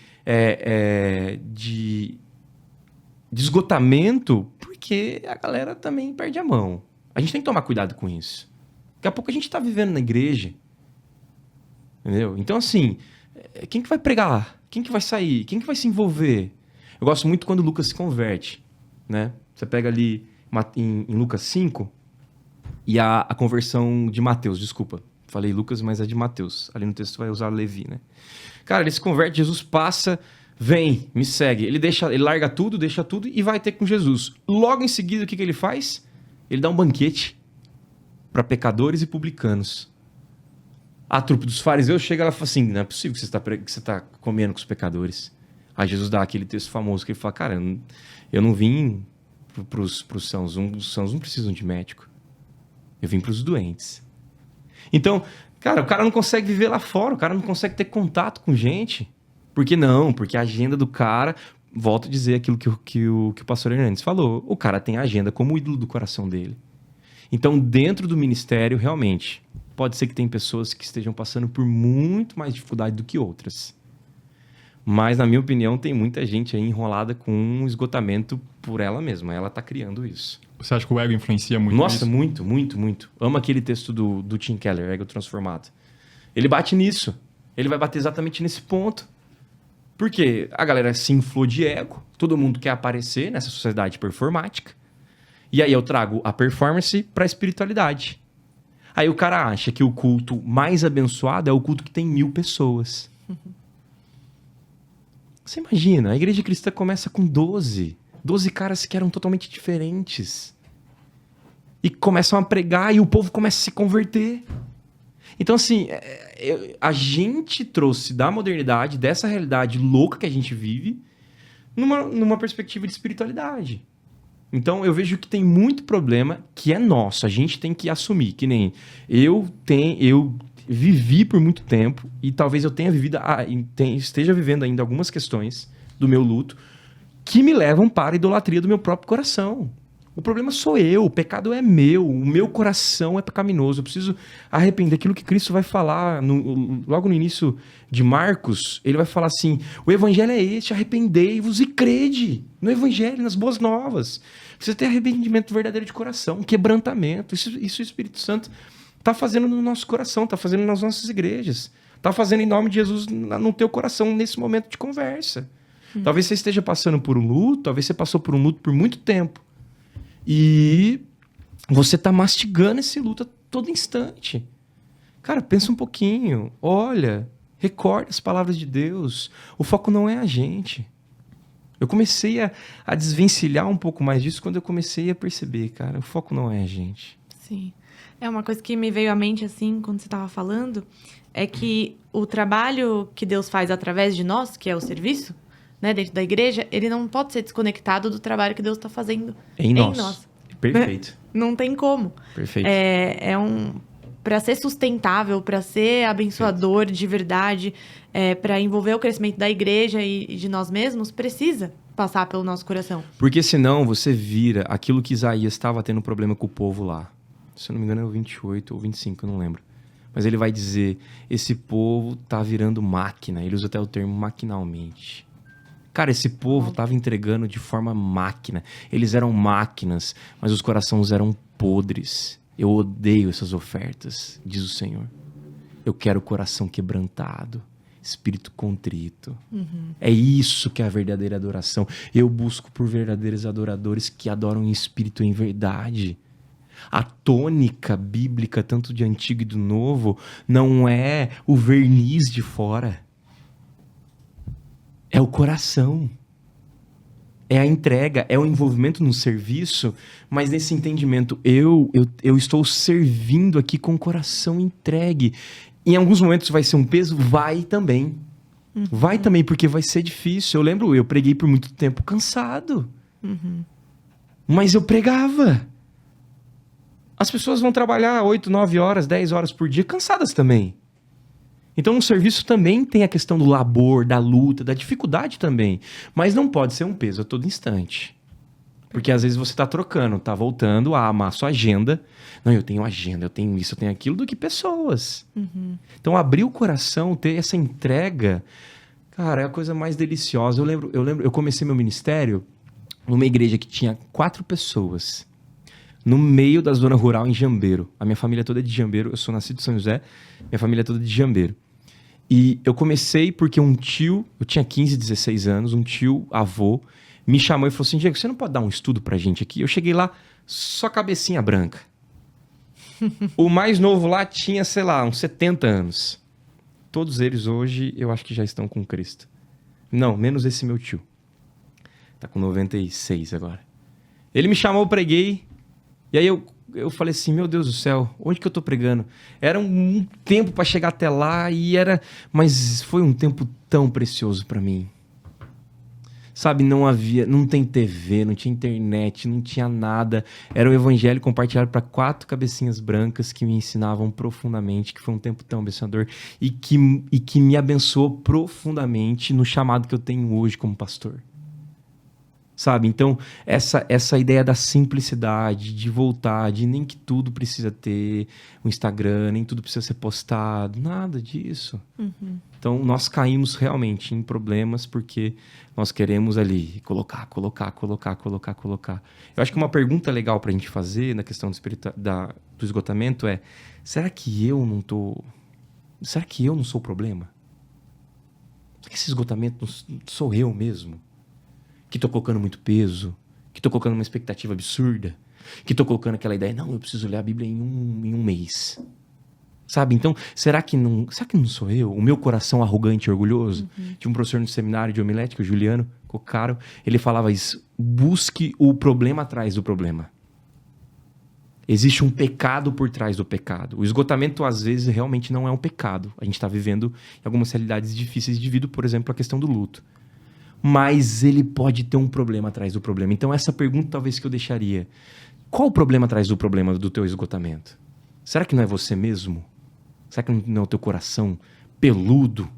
S3: esgotamento, porque a galera também perde a mão. A gente tem que tomar cuidado com isso. Daqui a pouco a gente está vivendo na igreja. Entendeu? Então, assim, quem que vai pregar? Quem que vai sair? Quem que vai se envolver? Eu gosto muito quando o Lucas se converte, né? Você pega ali em Lucas 5 e a conversão de Mateus, desculpa. Falei Lucas, mas é de Mateus. Ali no texto vai usar Levi, né? Cara, ele se converte, Jesus passa, vem, me segue. Ele larga tudo, deixa tudo e vai ter com Jesus. Logo em seguida, o que ele faz? Ele dá um banquete para pecadores e publicanos. A trupe dos fariseus chega lá e fala assim, não é possível que você está comendo com os pecadores. Aí Jesus dá aquele texto famoso que ele fala, cara, eu não vim para os sãos. Os sãos não precisam de médico. Eu vim para os doentes. Então, cara, o cara não consegue viver lá fora, o cara não consegue ter contato com gente. Por que não? Porque a agenda do cara, volto a dizer aquilo que o pastor Hernandes falou, o cara tem a agenda como ídolo do coração dele. Então, dentro do ministério, realmente, pode ser que tem pessoas que estejam passando por muito mais dificuldade do que outras. Mas, na minha opinião, tem muita gente aí enrolada com um esgotamento por ela mesma. Ela está criando isso.
S2: Você acha que o ego influencia muito
S3: Nossa,
S2: nisso?
S3: muito, muito, muito. Amo aquele texto do Tim Keller, Ego Transformado. Ele bate nisso. Ele vai bater exatamente nesse ponto. Porque a galera se inflou de ego. Todo mundo quer aparecer nessa sociedade performática. E aí eu trago a performance para a espiritualidade. Aí o cara acha que o culto mais abençoado é o culto que tem 1000 pessoas. Você imagina, a igreja cristã começa com 12 caras que eram totalmente diferentes. E começam a pregar e o povo começa a se converter. Então, assim, a gente trouxe da modernidade, dessa realidade louca que a gente vive, numa perspectiva de espiritualidade. Então, eu vejo que tem muito problema que é nosso. A gente tem que assumir. Que nem eu vivi por muito tempo e talvez eu tenha vivido, esteja vivendo ainda algumas questões do meu luto que me levam para a idolatria do meu próprio coração. O problema sou eu, o pecado é meu, o meu coração é pecaminoso. Eu preciso arrepender. Aquilo que Cristo vai falar logo no início de Marcos, ele vai falar assim, o evangelho é este, arrependei-vos e crede no evangelho, nas boas novas. Precisa ter arrependimento verdadeiro de coração, um quebrantamento. Isso o Espírito Santo está fazendo no nosso coração, está fazendo nas nossas igrejas. Está fazendo em nome de Jesus no teu coração, nesse momento de conversa. Talvez você esteja passando por um luto, talvez você passou por um luto por muito tempo. E você está mastigando esse luto a todo instante. Cara, pensa um pouquinho. Olha, recorde as palavras de Deus. O foco não é a gente. Eu comecei a desvencilhar um pouco mais disso quando eu comecei a perceber, cara, o foco não é a gente.
S1: Sim. É uma coisa que me veio à mente, assim, quando você estava falando, é que o trabalho que Deus faz através de nós, que é o serviço, né, dentro da igreja, ele não pode ser desconectado do trabalho que Deus está fazendo em nós.
S3: Perfeito.
S1: Não tem como.
S3: Perfeito.
S1: Para ser sustentável, para ser abençoador de verdade, para envolver o crescimento da igreja e de nós mesmos, precisa passar pelo nosso coração.
S3: Porque senão você vira aquilo que Isaías estava tendo problema com o povo lá. Se eu não me engano é o 28 ou 25, eu não lembro. Mas ele vai dizer, esse povo tá virando máquina. Ele usa até o termo maquinalmente. Cara, esse povo estava entregando de forma máquina. Eles eram máquinas, mas os corações eram podres. Eu odeio essas ofertas, diz o Senhor. Eu quero o coração quebrantado, espírito contrito. É isso que é a verdadeira adoração. Eu busco por verdadeiros adoradores que adoram em espírito e em verdade. A tônica bíblica, tanto de Antigo e do Novo, não é o verniz de fora. É o coração. É a entrega, é o envolvimento no serviço, mas nesse entendimento, eu estou servindo aqui com o coração entregue. Em alguns momentos vai ser um peso? Vai também. Vai também, porque vai ser difícil. Eu lembro, eu preguei por muito tempo cansado. Mas eu pregava. As pessoas vão trabalhar 8, 9 horas, 10 horas por dia, cansadas também. Então, o serviço também tem a questão do labor, da luta, da dificuldade também. Mas não pode ser um peso a todo instante. Porque às vezes você está trocando, está voltando a amar sua agenda. Não, eu tenho agenda, eu tenho isso, eu tenho aquilo, do que pessoas. Então, abrir o coração, ter essa entrega, cara, é a coisa mais deliciosa. Eu lembro, eu comecei meu ministério numa igreja que tinha 4 pessoas. No meio da zona rural em Jambeiro. A minha família toda é de Jambeiro, eu sou nascido em São José, minha família é toda de Jambeiro. E eu comecei porque um tio, eu tinha 15, 16 anos, um tio, avô, me chamou e falou assim, Diego, você não pode dar um estudo pra gente aqui? Eu cheguei lá, só cabecinha branca. O mais novo lá tinha, sei lá, uns 70 anos. Todos eles hoje, eu acho que já estão com Cristo. Não, menos esse meu tio. Tá com 96 agora. Ele me chamou, eu preguei, e aí eu falei assim, meu Deus do céu, onde que eu tô pregando? Era um tempo para chegar até lá, mas foi um tempo tão precioso para mim. Sabe, não tem TV, não tinha internet, não tinha nada. Era o evangelho compartilhado para 4 cabecinhas brancas que me ensinavam profundamente, que foi um tempo tão abençoador e que me abençoou profundamente no chamado que eu tenho hoje como pastor. Sabe? Então, essa ideia da simplicidade, de voltar, de nem que tudo precisa ter um Instagram, nem tudo precisa ser postado, nada disso. Então, nós caímos realmente em problemas porque nós queremos ali colocar. Eu acho que uma pergunta legal pra gente fazer na questão do esgotamento é, será que eu não sou o problema? Será que esse esgotamento não sou eu mesmo? Que tô colocando muito peso, que tô colocando uma expectativa absurda, que tô colocando aquela ideia, não, eu preciso ler a Bíblia em um mês. Sabe? Então, será que não sou eu? O meu coração arrogante e orgulhoso? Tinha um professor no seminário de homilética, o Juliano Coccaro, ele falava isso, busque o problema atrás do problema. Existe um pecado por trás do pecado. O esgotamento, às vezes, realmente não é um pecado. A gente está vivendo em algumas realidades difíceis de vida, por exemplo, a questão do luto. Mas ele pode ter um problema atrás do problema. Então, essa pergunta talvez que eu deixaria. Qual o problema atrás do problema do teu esgotamento? Será que não é você mesmo? Será que não é o teu coração peludo,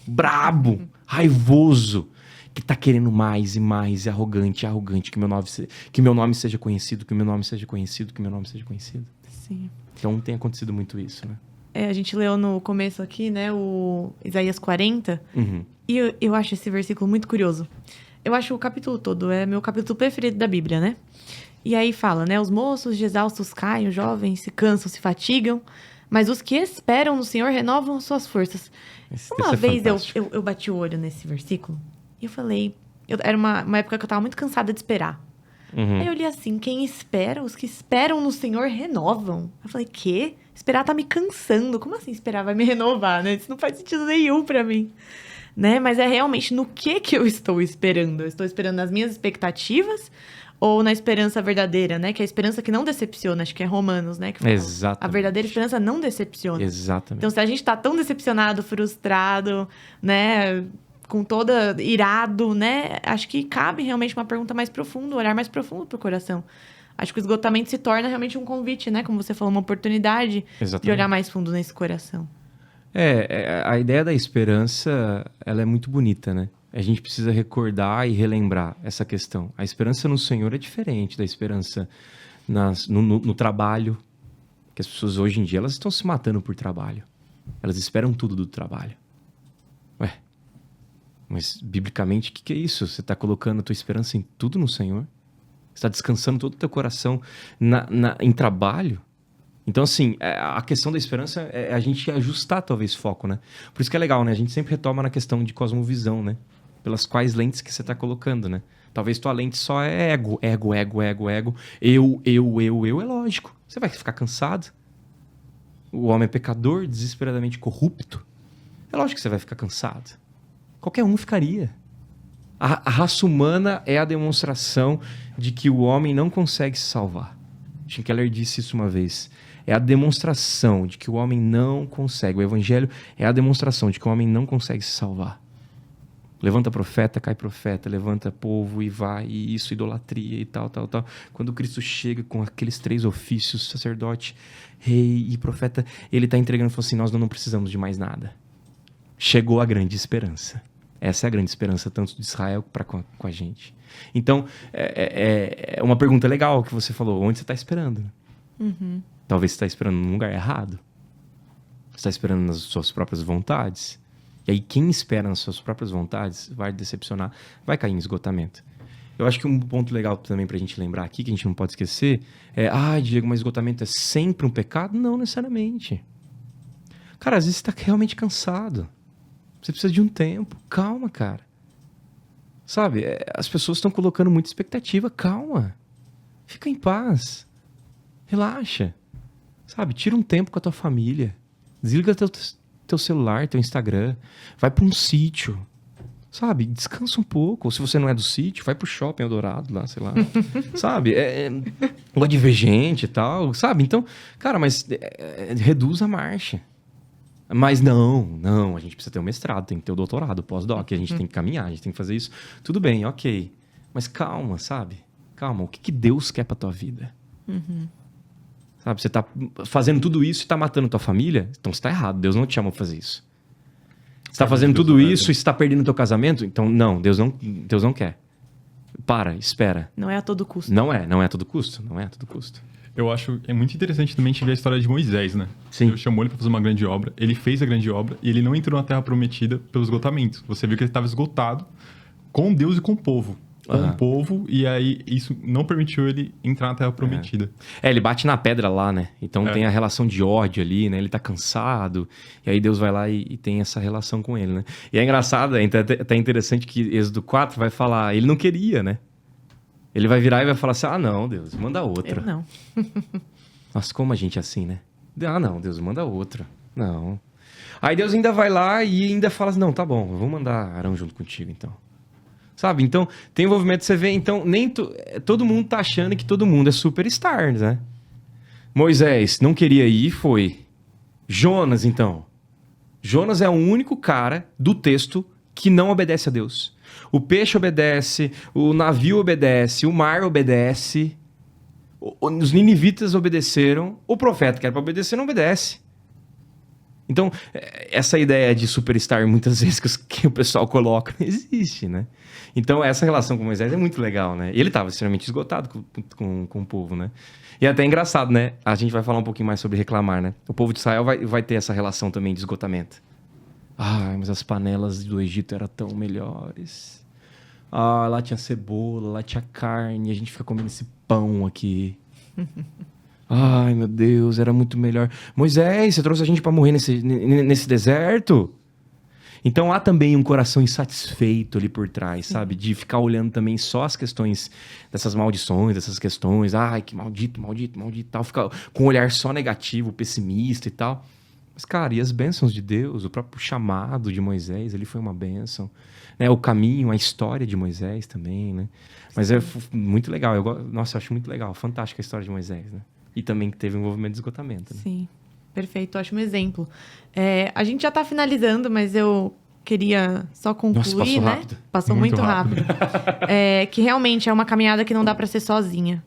S3: brabo, raivoso, que está querendo mais e mais, arrogante, que meu nome seja conhecido, que meu nome seja conhecido, que meu nome seja conhecido?
S1: Sim.
S3: Então tem acontecido muito isso, né?
S1: A gente leu no começo aqui, né, o Isaías 40, e eu acho esse versículo muito curioso. Eu acho o capítulo todo, é meu capítulo preferido da Bíblia, né? E aí fala, né, os moços de exaustos caem, os jovens se cansam, se fatigam, mas os que esperam no Senhor renovam suas forças. Uma vez eu bati o olho nesse versículo e eu falei... Era uma época que eu tava muito cansada de esperar. Aí eu li assim, quem espera, os que esperam no Senhor renovam. Eu falei, quê? Esperar tá me cansando. Como assim esperar vai me renovar, né? Isso não faz sentido nenhum pra mim. Né? Mas é realmente no que eu estou esperando. Eu estou esperando nas minhas expectativas ou na esperança verdadeira, né? Que é a esperança que não decepciona. Acho que é Romanos, né? Que fala,
S3: exatamente.
S1: A verdadeira esperança não decepciona.
S3: Exatamente.
S1: Então, se a gente tá tão decepcionado, frustrado, né? Com toda irado, né? Acho que cabe realmente uma pergunta mais profunda, um olhar mais profundo pro coração. Acho que o esgotamento se torna realmente um convite, né? Como você falou, uma oportunidade de olhar mais fundo nesse coração.
S3: A ideia da esperança, ela é muito bonita, né? A gente precisa recordar e relembrar essa questão. A esperança no Senhor é diferente da esperança no trabalho. Que as pessoas hoje em dia, elas estão se matando por trabalho. Elas esperam tudo do trabalho. Ué, mas biblicamente, o que é isso? Você está colocando a tua esperança em tudo no Senhor? Você está descansando todo o teu coração em trabalho? Então, assim, a questão da esperança é a gente ajustar, talvez, foco, né? Por isso que é legal, né? A gente sempre retoma na questão de cosmovisão, né? Pelas quais lentes que você está colocando, né? Talvez tua lente só é ego. Eu, é lógico. Você vai ficar cansado. O homem é pecador, desesperadamente corrupto. É lógico que você vai ficar cansado. Qualquer um ficaria. A raça humana é a demonstração de que o homem não consegue se salvar. Tim Keller disse isso uma vez. É a demonstração de que o homem não consegue. O evangelho é a demonstração de que o homem não consegue se salvar. Levanta profeta, cai profeta. Levanta povo e vai. E isso, idolatria e tal. Quando Cristo chega com aqueles 3 ofícios, sacerdote, rei e profeta, ele está entregando e falou assim, nós não precisamos de mais nada. Chegou a grande esperança. Essa é a grande esperança, tanto de Israel para com a gente. Então, é uma pergunta legal que você falou. Onde você está esperando? Talvez você está esperando num lugar errado. Você está esperando nas suas próprias vontades. E aí, quem espera nas suas próprias vontades vai decepcionar, vai cair em esgotamento. Eu acho que um ponto legal também para a gente lembrar aqui, que a gente não pode esquecer, Diego, mas esgotamento é sempre um pecado? Não necessariamente. Cara, às vezes você está realmente cansado. Você precisa de um tempo. Calma, cara. Sabe, as pessoas estão colocando muita expectativa. Calma. Fica em paz. Relaxa. Sabe, tira um tempo com a tua família. Desliga teu celular, teu Instagram. Vai para um sítio. Sabe, descansa um pouco. Ou se você não é do sítio, vai pro shopping Eldorado lá, sei lá. Sabe, gosta de ver gente e tal. Sabe, então, cara, mas reduz a marcha. Mas não, a gente precisa ter um mestrado, tem que ter o doutorado, pós-doc, a gente tem que caminhar, a gente tem que fazer isso. Tudo bem, ok. Mas calma, sabe? Calma, o que Deus quer pra tua vida? Sabe, você tá fazendo tudo isso e tá matando tua família? Então você tá errado, Deus não te chamou pra fazer isso. Você tá fazendo tudo isso e você tá perdendo teu casamento? Então não, Deus não quer. Para, espera.
S1: Não é a todo custo.
S3: Não é a todo custo, não é a todo custo.
S2: Eu acho que é muito interessante também a gente ver a história de Moisés, né?
S3: Sim.
S2: Deus chamou ele para fazer uma grande obra, ele fez a grande obra e ele não entrou na Terra Prometida pelo esgotamento. Você viu que ele estava esgotado com Deus e com o povo. Com o povo, e aí isso não permitiu ele entrar na Terra Prometida.
S3: Ele bate na pedra lá, né? Então tem a relação de ódio ali, né? Ele tá cansado, e aí Deus vai lá e tem essa relação com ele, né? E é engraçado, é até interessante que Êxodo 4 vai falar, ele não queria, né? Ele vai virar e vai falar assim, não, Deus, manda outra.
S1: Eu não.
S3: Nossa, como a gente é assim, né? Não, Deus, manda outra. Não. Aí Deus ainda vai lá e ainda fala assim, não, tá bom, eu vou mandar Arão junto contigo, então. Sabe? Então, tem envolvimento, você vê, então, nem todo mundo tá achando que todo mundo é superstar, né? Moisés não queria ir, foi. Jonas, então. Jonas é o único cara do texto que não obedece a Deus. O peixe obedece, o navio obedece, o mar obedece, os ninivitas obedeceram, o profeta que era para obedecer não obedece. Então, essa ideia de superstar, muitas vezes, que o pessoal coloca, não existe, né? Então, essa relação com Moisés é muito legal, né? E ele estava extremamente esgotado com o povo, né? E é até engraçado, né? A gente vai falar um pouquinho mais sobre reclamar, né? O povo de Israel vai ter essa relação também de esgotamento. Ah, mas as panelas do Egito eram tão melhores. Ah, lá tinha cebola, lá tinha carne, a gente fica comendo esse pão aqui. Ai, meu Deus, era muito melhor. Moisés, você trouxe a gente para morrer nesse deserto? Então há também um coração insatisfeito ali por trás, sabe? De ficar olhando também só as questões dessas maldições, dessas questões. Ai, que maldito, maldito, maldito, tal. Ficar com um olhar só negativo, pessimista e tal. Mas, cara, e as bênçãos de Deus? O próprio chamado de Moisés, ele foi uma bênção. Né? O caminho, a história de Moisés também, né? Mas é muito legal. Nossa, eu acho muito legal. Fantástica a história de Moisés, né? E também que teve um envolvimento de esgotamento. Né?
S1: Sim, perfeito. Ótimo exemplo. A gente já está finalizando, mas eu queria só concluir,
S3: Nossa, passou
S1: né?
S3: rápido.
S1: Passou muito rápido. Que realmente é uma caminhada que não dá para ser sozinha.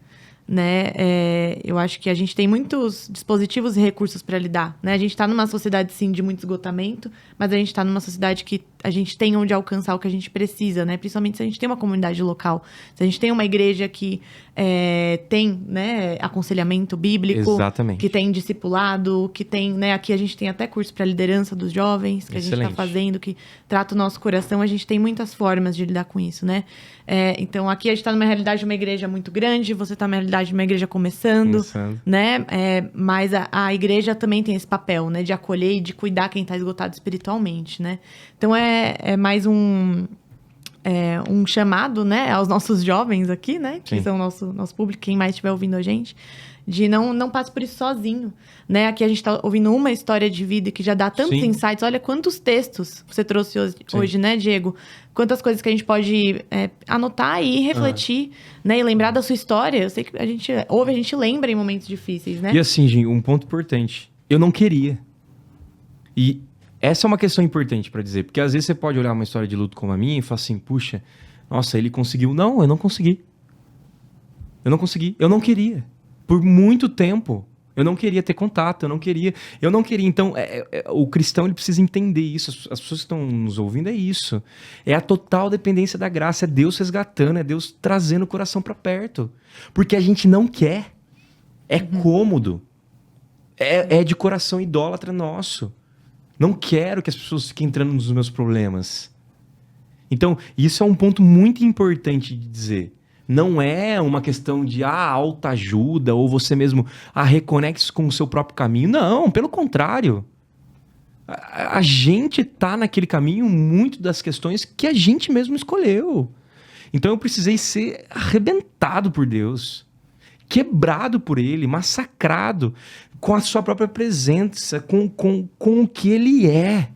S1: Né? Eu acho que a gente tem muitos dispositivos e recursos para lidar. Né? A gente está numa sociedade, sim, de muito esgotamento, mas a gente está numa sociedade que a gente tem onde alcançar o que a gente precisa, né? Principalmente se a gente tem uma comunidade local. Se a gente tem uma igreja que tem, né, aconselhamento bíblico,
S3: exatamente,
S1: que tem discipulado, que tem, né, aqui a gente tem até curso para liderança dos jovens, que
S3: excelente,
S1: a gente está fazendo, que trata o nosso coração. A gente tem muitas formas de lidar com isso, né? Então, aqui a gente está numa realidade de uma igreja muito grande, você está numa realidade de uma igreja começando. Né? Mas a igreja também tem esse papel, né, de acolher e de cuidar quem está esgotado espiritualmente, né? Então, é mais um chamado, né, aos nossos jovens aqui, né, que são o nosso público, quem mais estiver ouvindo a gente, de não passe por isso sozinho, né? Aqui a gente está ouvindo uma história de vida que já dá tantos insights. Olha quantos textos você trouxe hoje, né, Diego? Quantas coisas que a gente pode anotar e refletir, né? E lembrar da sua história. Eu sei que a gente ouve, a gente lembra em momentos difíceis, né?
S3: E assim, gente, um ponto importante. Eu não queria. E essa é uma questão importante para dizer. Porque às vezes você pode olhar uma história de luto como a minha e falar assim, puxa, nossa, ele conseguiu. Não, eu não consegui. Eu não consegui. Eu não queria. Por muito tempo, eu não queria ter contato, eu não queria. Então, o cristão ele precisa entender isso. As pessoas que estão nos ouvindo é isso. É a total dependência da graça, é Deus resgatando, é Deus trazendo o coração para perto. Porque a gente não quer. É cômodo. É de coração idólatra nosso. Não quero que as pessoas fiquem entrando nos meus problemas. Então, isso é um ponto muito importante de dizer. Não é uma questão de alta ajuda ou você mesmo reconecte com o seu próprio caminho. Não, pelo contrário. A gente tá naquele caminho muito das questões que a gente mesmo escolheu. Então eu precisei ser arrebentado por Deus, quebrado por Ele, massacrado com a sua própria presença, com o que Ele é.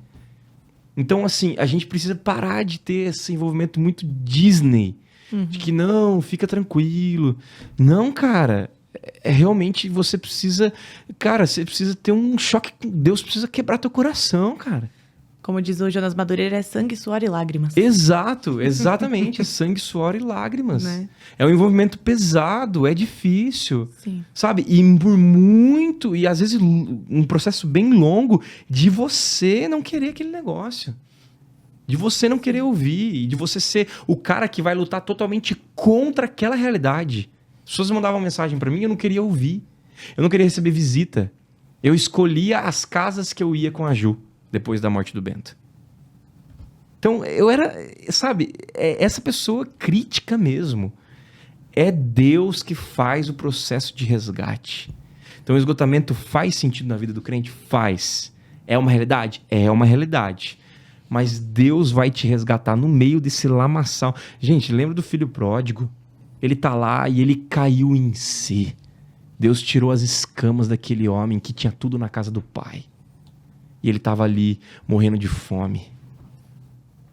S3: Então, assim, a gente precisa parar de ter esse envolvimento muito Disney. De que não, fica tranquilo. Não, cara. Realmente você precisa... Cara, você precisa ter um choque. Deus precisa quebrar teu coração, cara.
S1: Como diz o Jonas Madureira, é sangue, suor e lágrimas.
S3: Exato, exatamente. É sangue, suor e lágrimas. Né? É um envolvimento pesado, é difícil.
S1: Sim.
S3: Sabe? E por muito... E às vezes um processo bem longo de você não querer aquele negócio. De você não querer ouvir, de você ser o cara que vai lutar totalmente contra aquela realidade. As pessoas mandavam mensagem pra mim, eu não queria ouvir. Eu não queria receber visita. Eu escolhia as casas que eu ia com a Ju, depois da morte do Bento. Então, eu era, sabe, essa pessoa crítica mesmo. É Deus que faz o processo de resgate. Então, o esgotamento faz sentido na vida do crente? Faz. É uma realidade? É uma realidade. Mas Deus vai te resgatar no meio desse lamaçal. Gente, lembra do filho pródigo? Ele tá lá e ele caiu em si. Deus tirou as escamas daquele homem que tinha tudo na casa do pai. E ele tava ali, morrendo de fome.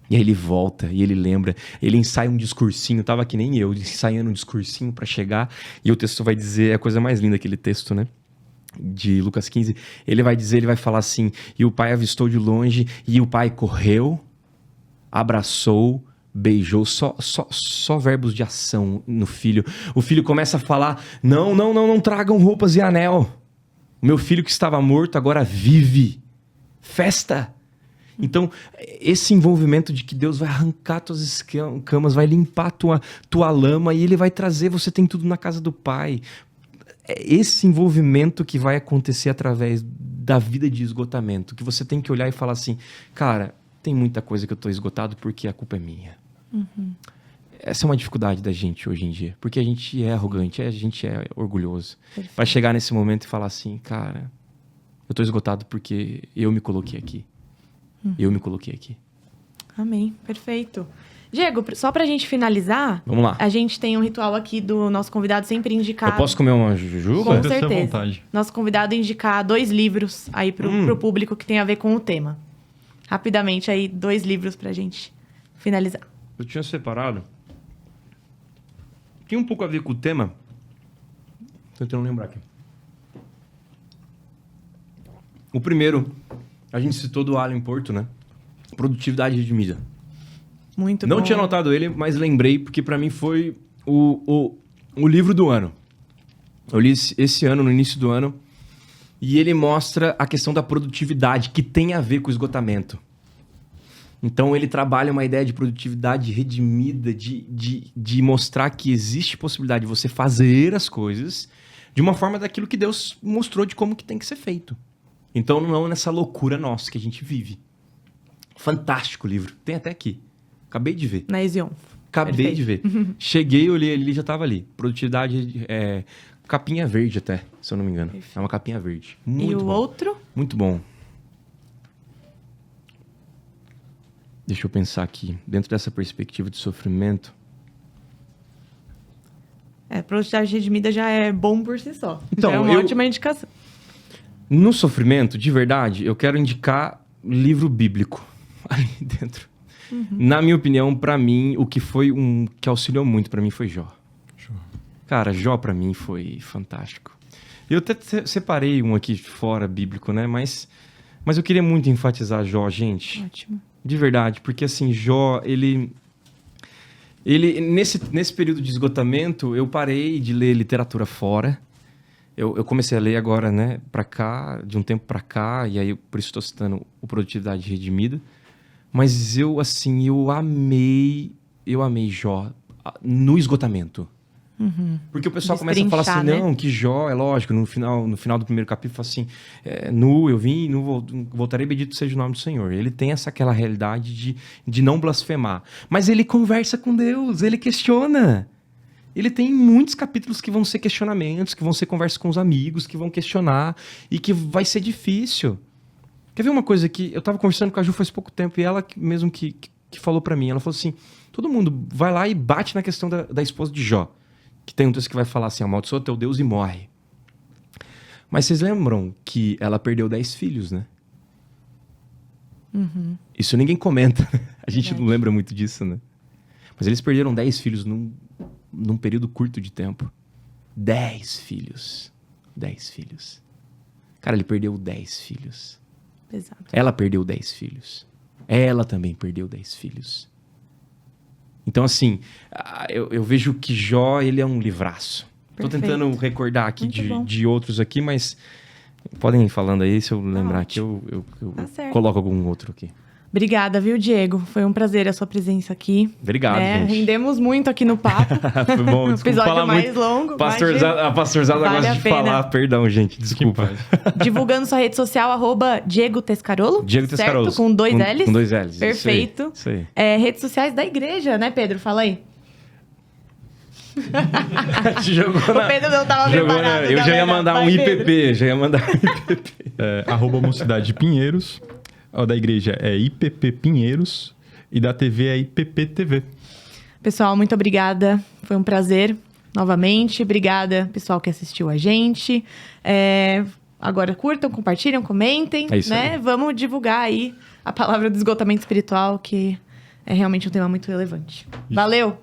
S3: E aí ele volta, e ele lembra. Ele ensaia um discursinho, tava que nem eu, ensaiando um discursinho para chegar. E o texto vai dizer, é a coisa mais linda aquele texto, né? de Lucas 15, ele vai falar assim, e o pai avistou de longe, e o pai correu, abraçou, beijou, só verbos de ação no filho. O filho começa a falar, não tragam roupas e anel. O meu filho que estava morto agora vive. Festa. Então, esse envolvimento de que Deus vai arrancar tuas escamas, vai limpar tua lama e ele vai trazer, você tem tudo na casa do pai. Esse envolvimento que vai acontecer através da vida de esgotamento, que você tem que olhar e falar assim, cara, tem muita coisa que eu estou esgotado porque a culpa é minha. Essa é uma dificuldade da gente hoje em dia, porque a gente é arrogante, a gente é orgulhoso.
S1: Perfeito.
S3: Vai chegar nesse momento e falar assim, cara, eu estou esgotado porque eu me coloquei aqui. Eu me coloquei aqui.
S1: Amém, perfeito. Diego, só pra gente finalizar,
S3: vamos lá.
S1: A gente tem um ritual aqui do nosso convidado sempre indicar...
S3: Eu posso comer uma jujuba?
S1: Com certeza.
S2: À vontade.
S1: Nosso convidado indicar 2 livros aí pro público que tem a ver com o tema. Rapidamente aí, 2 livros pra gente finalizar.
S3: Eu tinha separado. Tinha um pouco a ver com o tema. Tô tentando lembrar aqui. O primeiro, a gente citou do Alan Porto, né? Produtividade Redimida.
S1: Muito
S3: Não
S1: bom.
S3: tinha anotado ele, mas lembrei, porque pra mim foi o livro do ano. Eu li esse ano, no início do ano, e ele mostra a questão da produtividade, que tem a ver com o esgotamento. Então ele trabalha uma ideia de produtividade redimida, de mostrar que existe possibilidade de você fazer as coisas de uma forma daquilo que Deus mostrou de como que tem que ser feito. Então não nessa loucura nossa que a gente vive. Fantástico livro. Tem até aqui. Acabei de ver.
S1: Na Ezion.
S3: Acabei de ver. Cheguei, olhei ali, já estava ali. Produtividade, capinha verde até, se eu não me engano.
S1: Perfeito.
S3: É uma capinha verde. Muito
S1: E o
S3: bom.
S1: outro?
S3: Muito bom. Deixa eu pensar aqui. Dentro dessa perspectiva de sofrimento...
S1: Produtividade redimida já é bom por si só.
S3: Então,
S1: já é uma ótima indicação.
S3: No sofrimento, de verdade, eu quero indicar livro bíblico ali dentro. Na minha opinião, pra mim, o que foi que auxiliou muito pra mim foi Jó. Cara, Jó pra mim foi fantástico. Eu até separei um aqui fora bíblico, né? Mas eu queria muito enfatizar Jó, gente.
S1: Ótimo.
S3: De verdade, porque assim, Jó, ele nesse período de esgotamento, eu parei de ler literatura fora. Eu comecei a ler agora, né, pra cá, de um tempo pra cá, e aí por isso estou citando o Produtividade Redimida. Mas eu amei Jó no esgotamento. Porque o pessoal começa a falar assim,
S1: né?
S3: não, que Jó, é lógico, no final do primeiro capítulo, fala assim, nu eu vim, nu voltarei, bendito seja o nome do Senhor. Ele tem aquela realidade de não blasfemar. Mas ele conversa com Deus, ele questiona. Ele tem muitos capítulos que vão ser questionamentos, que vão ser conversas com os amigos, que vão questionar e que vai ser difícil. Quer ver uma coisa que eu tava conversando com a Ju faz pouco tempo e ela mesmo que falou pra mim, ela falou assim, todo mundo vai lá e bate na questão da esposa de Jó, que tem um texto que vai falar assim, amaldiçoa teu Deus e morre. Mas vocês lembram que ela perdeu 10 filhos, né? Isso ninguém comenta, a gente não lembra muito disso, né? Mas eles perderam 10 filhos num período curto de tempo. 10 filhos. 10 filhos. Cara, ele perdeu 10 filhos.
S1: Pesado.
S3: Ela perdeu 10 filhos. Ela também perdeu 10 filhos. Então, assim, eu vejo que Jó, ele é um livraço. Tô tentando recordar aqui de outros aqui, mas podem ir falando aí, se eu lembrar aqui, eu coloco algum outro aqui.
S1: Obrigada, viu, Diego? Foi um prazer a sua presença aqui.
S3: Obrigado, gente.
S1: Rendemos muito aqui no papo.
S3: Foi bom,
S1: o episódio
S3: falar
S1: mais
S3: muito.
S1: longo.
S3: A pastorzada
S1: vale
S3: gosta
S1: a
S3: de
S1: pena.
S3: falar. Perdão, gente. Desculpa.
S1: Divulgando sua rede social, @Diego Tescarolo.
S3: Diego Tescarolo.
S1: Com 2 L's.
S3: Com 2 L's.
S1: Perfeito.
S3: Isso aí.
S1: Redes sociais da igreja, né, Pedro? Fala aí.
S3: O
S1: Pedro não estava preparado.
S3: Eu já ia mandar um IPP.
S2: @Mocidade Pinheiros. O da igreja é IPP Pinheiros e da TV é IPP TV.
S1: Pessoal, muito obrigada. Foi um prazer novamente. Obrigada, pessoal que assistiu a gente. Agora curtam, compartilham, comentem.
S3: É isso
S1: né?
S3: aí.
S1: Vamos divulgar aí a palavra do esgotamento espiritual, que é realmente um tema muito relevante.
S2: Isso.
S1: Valeu!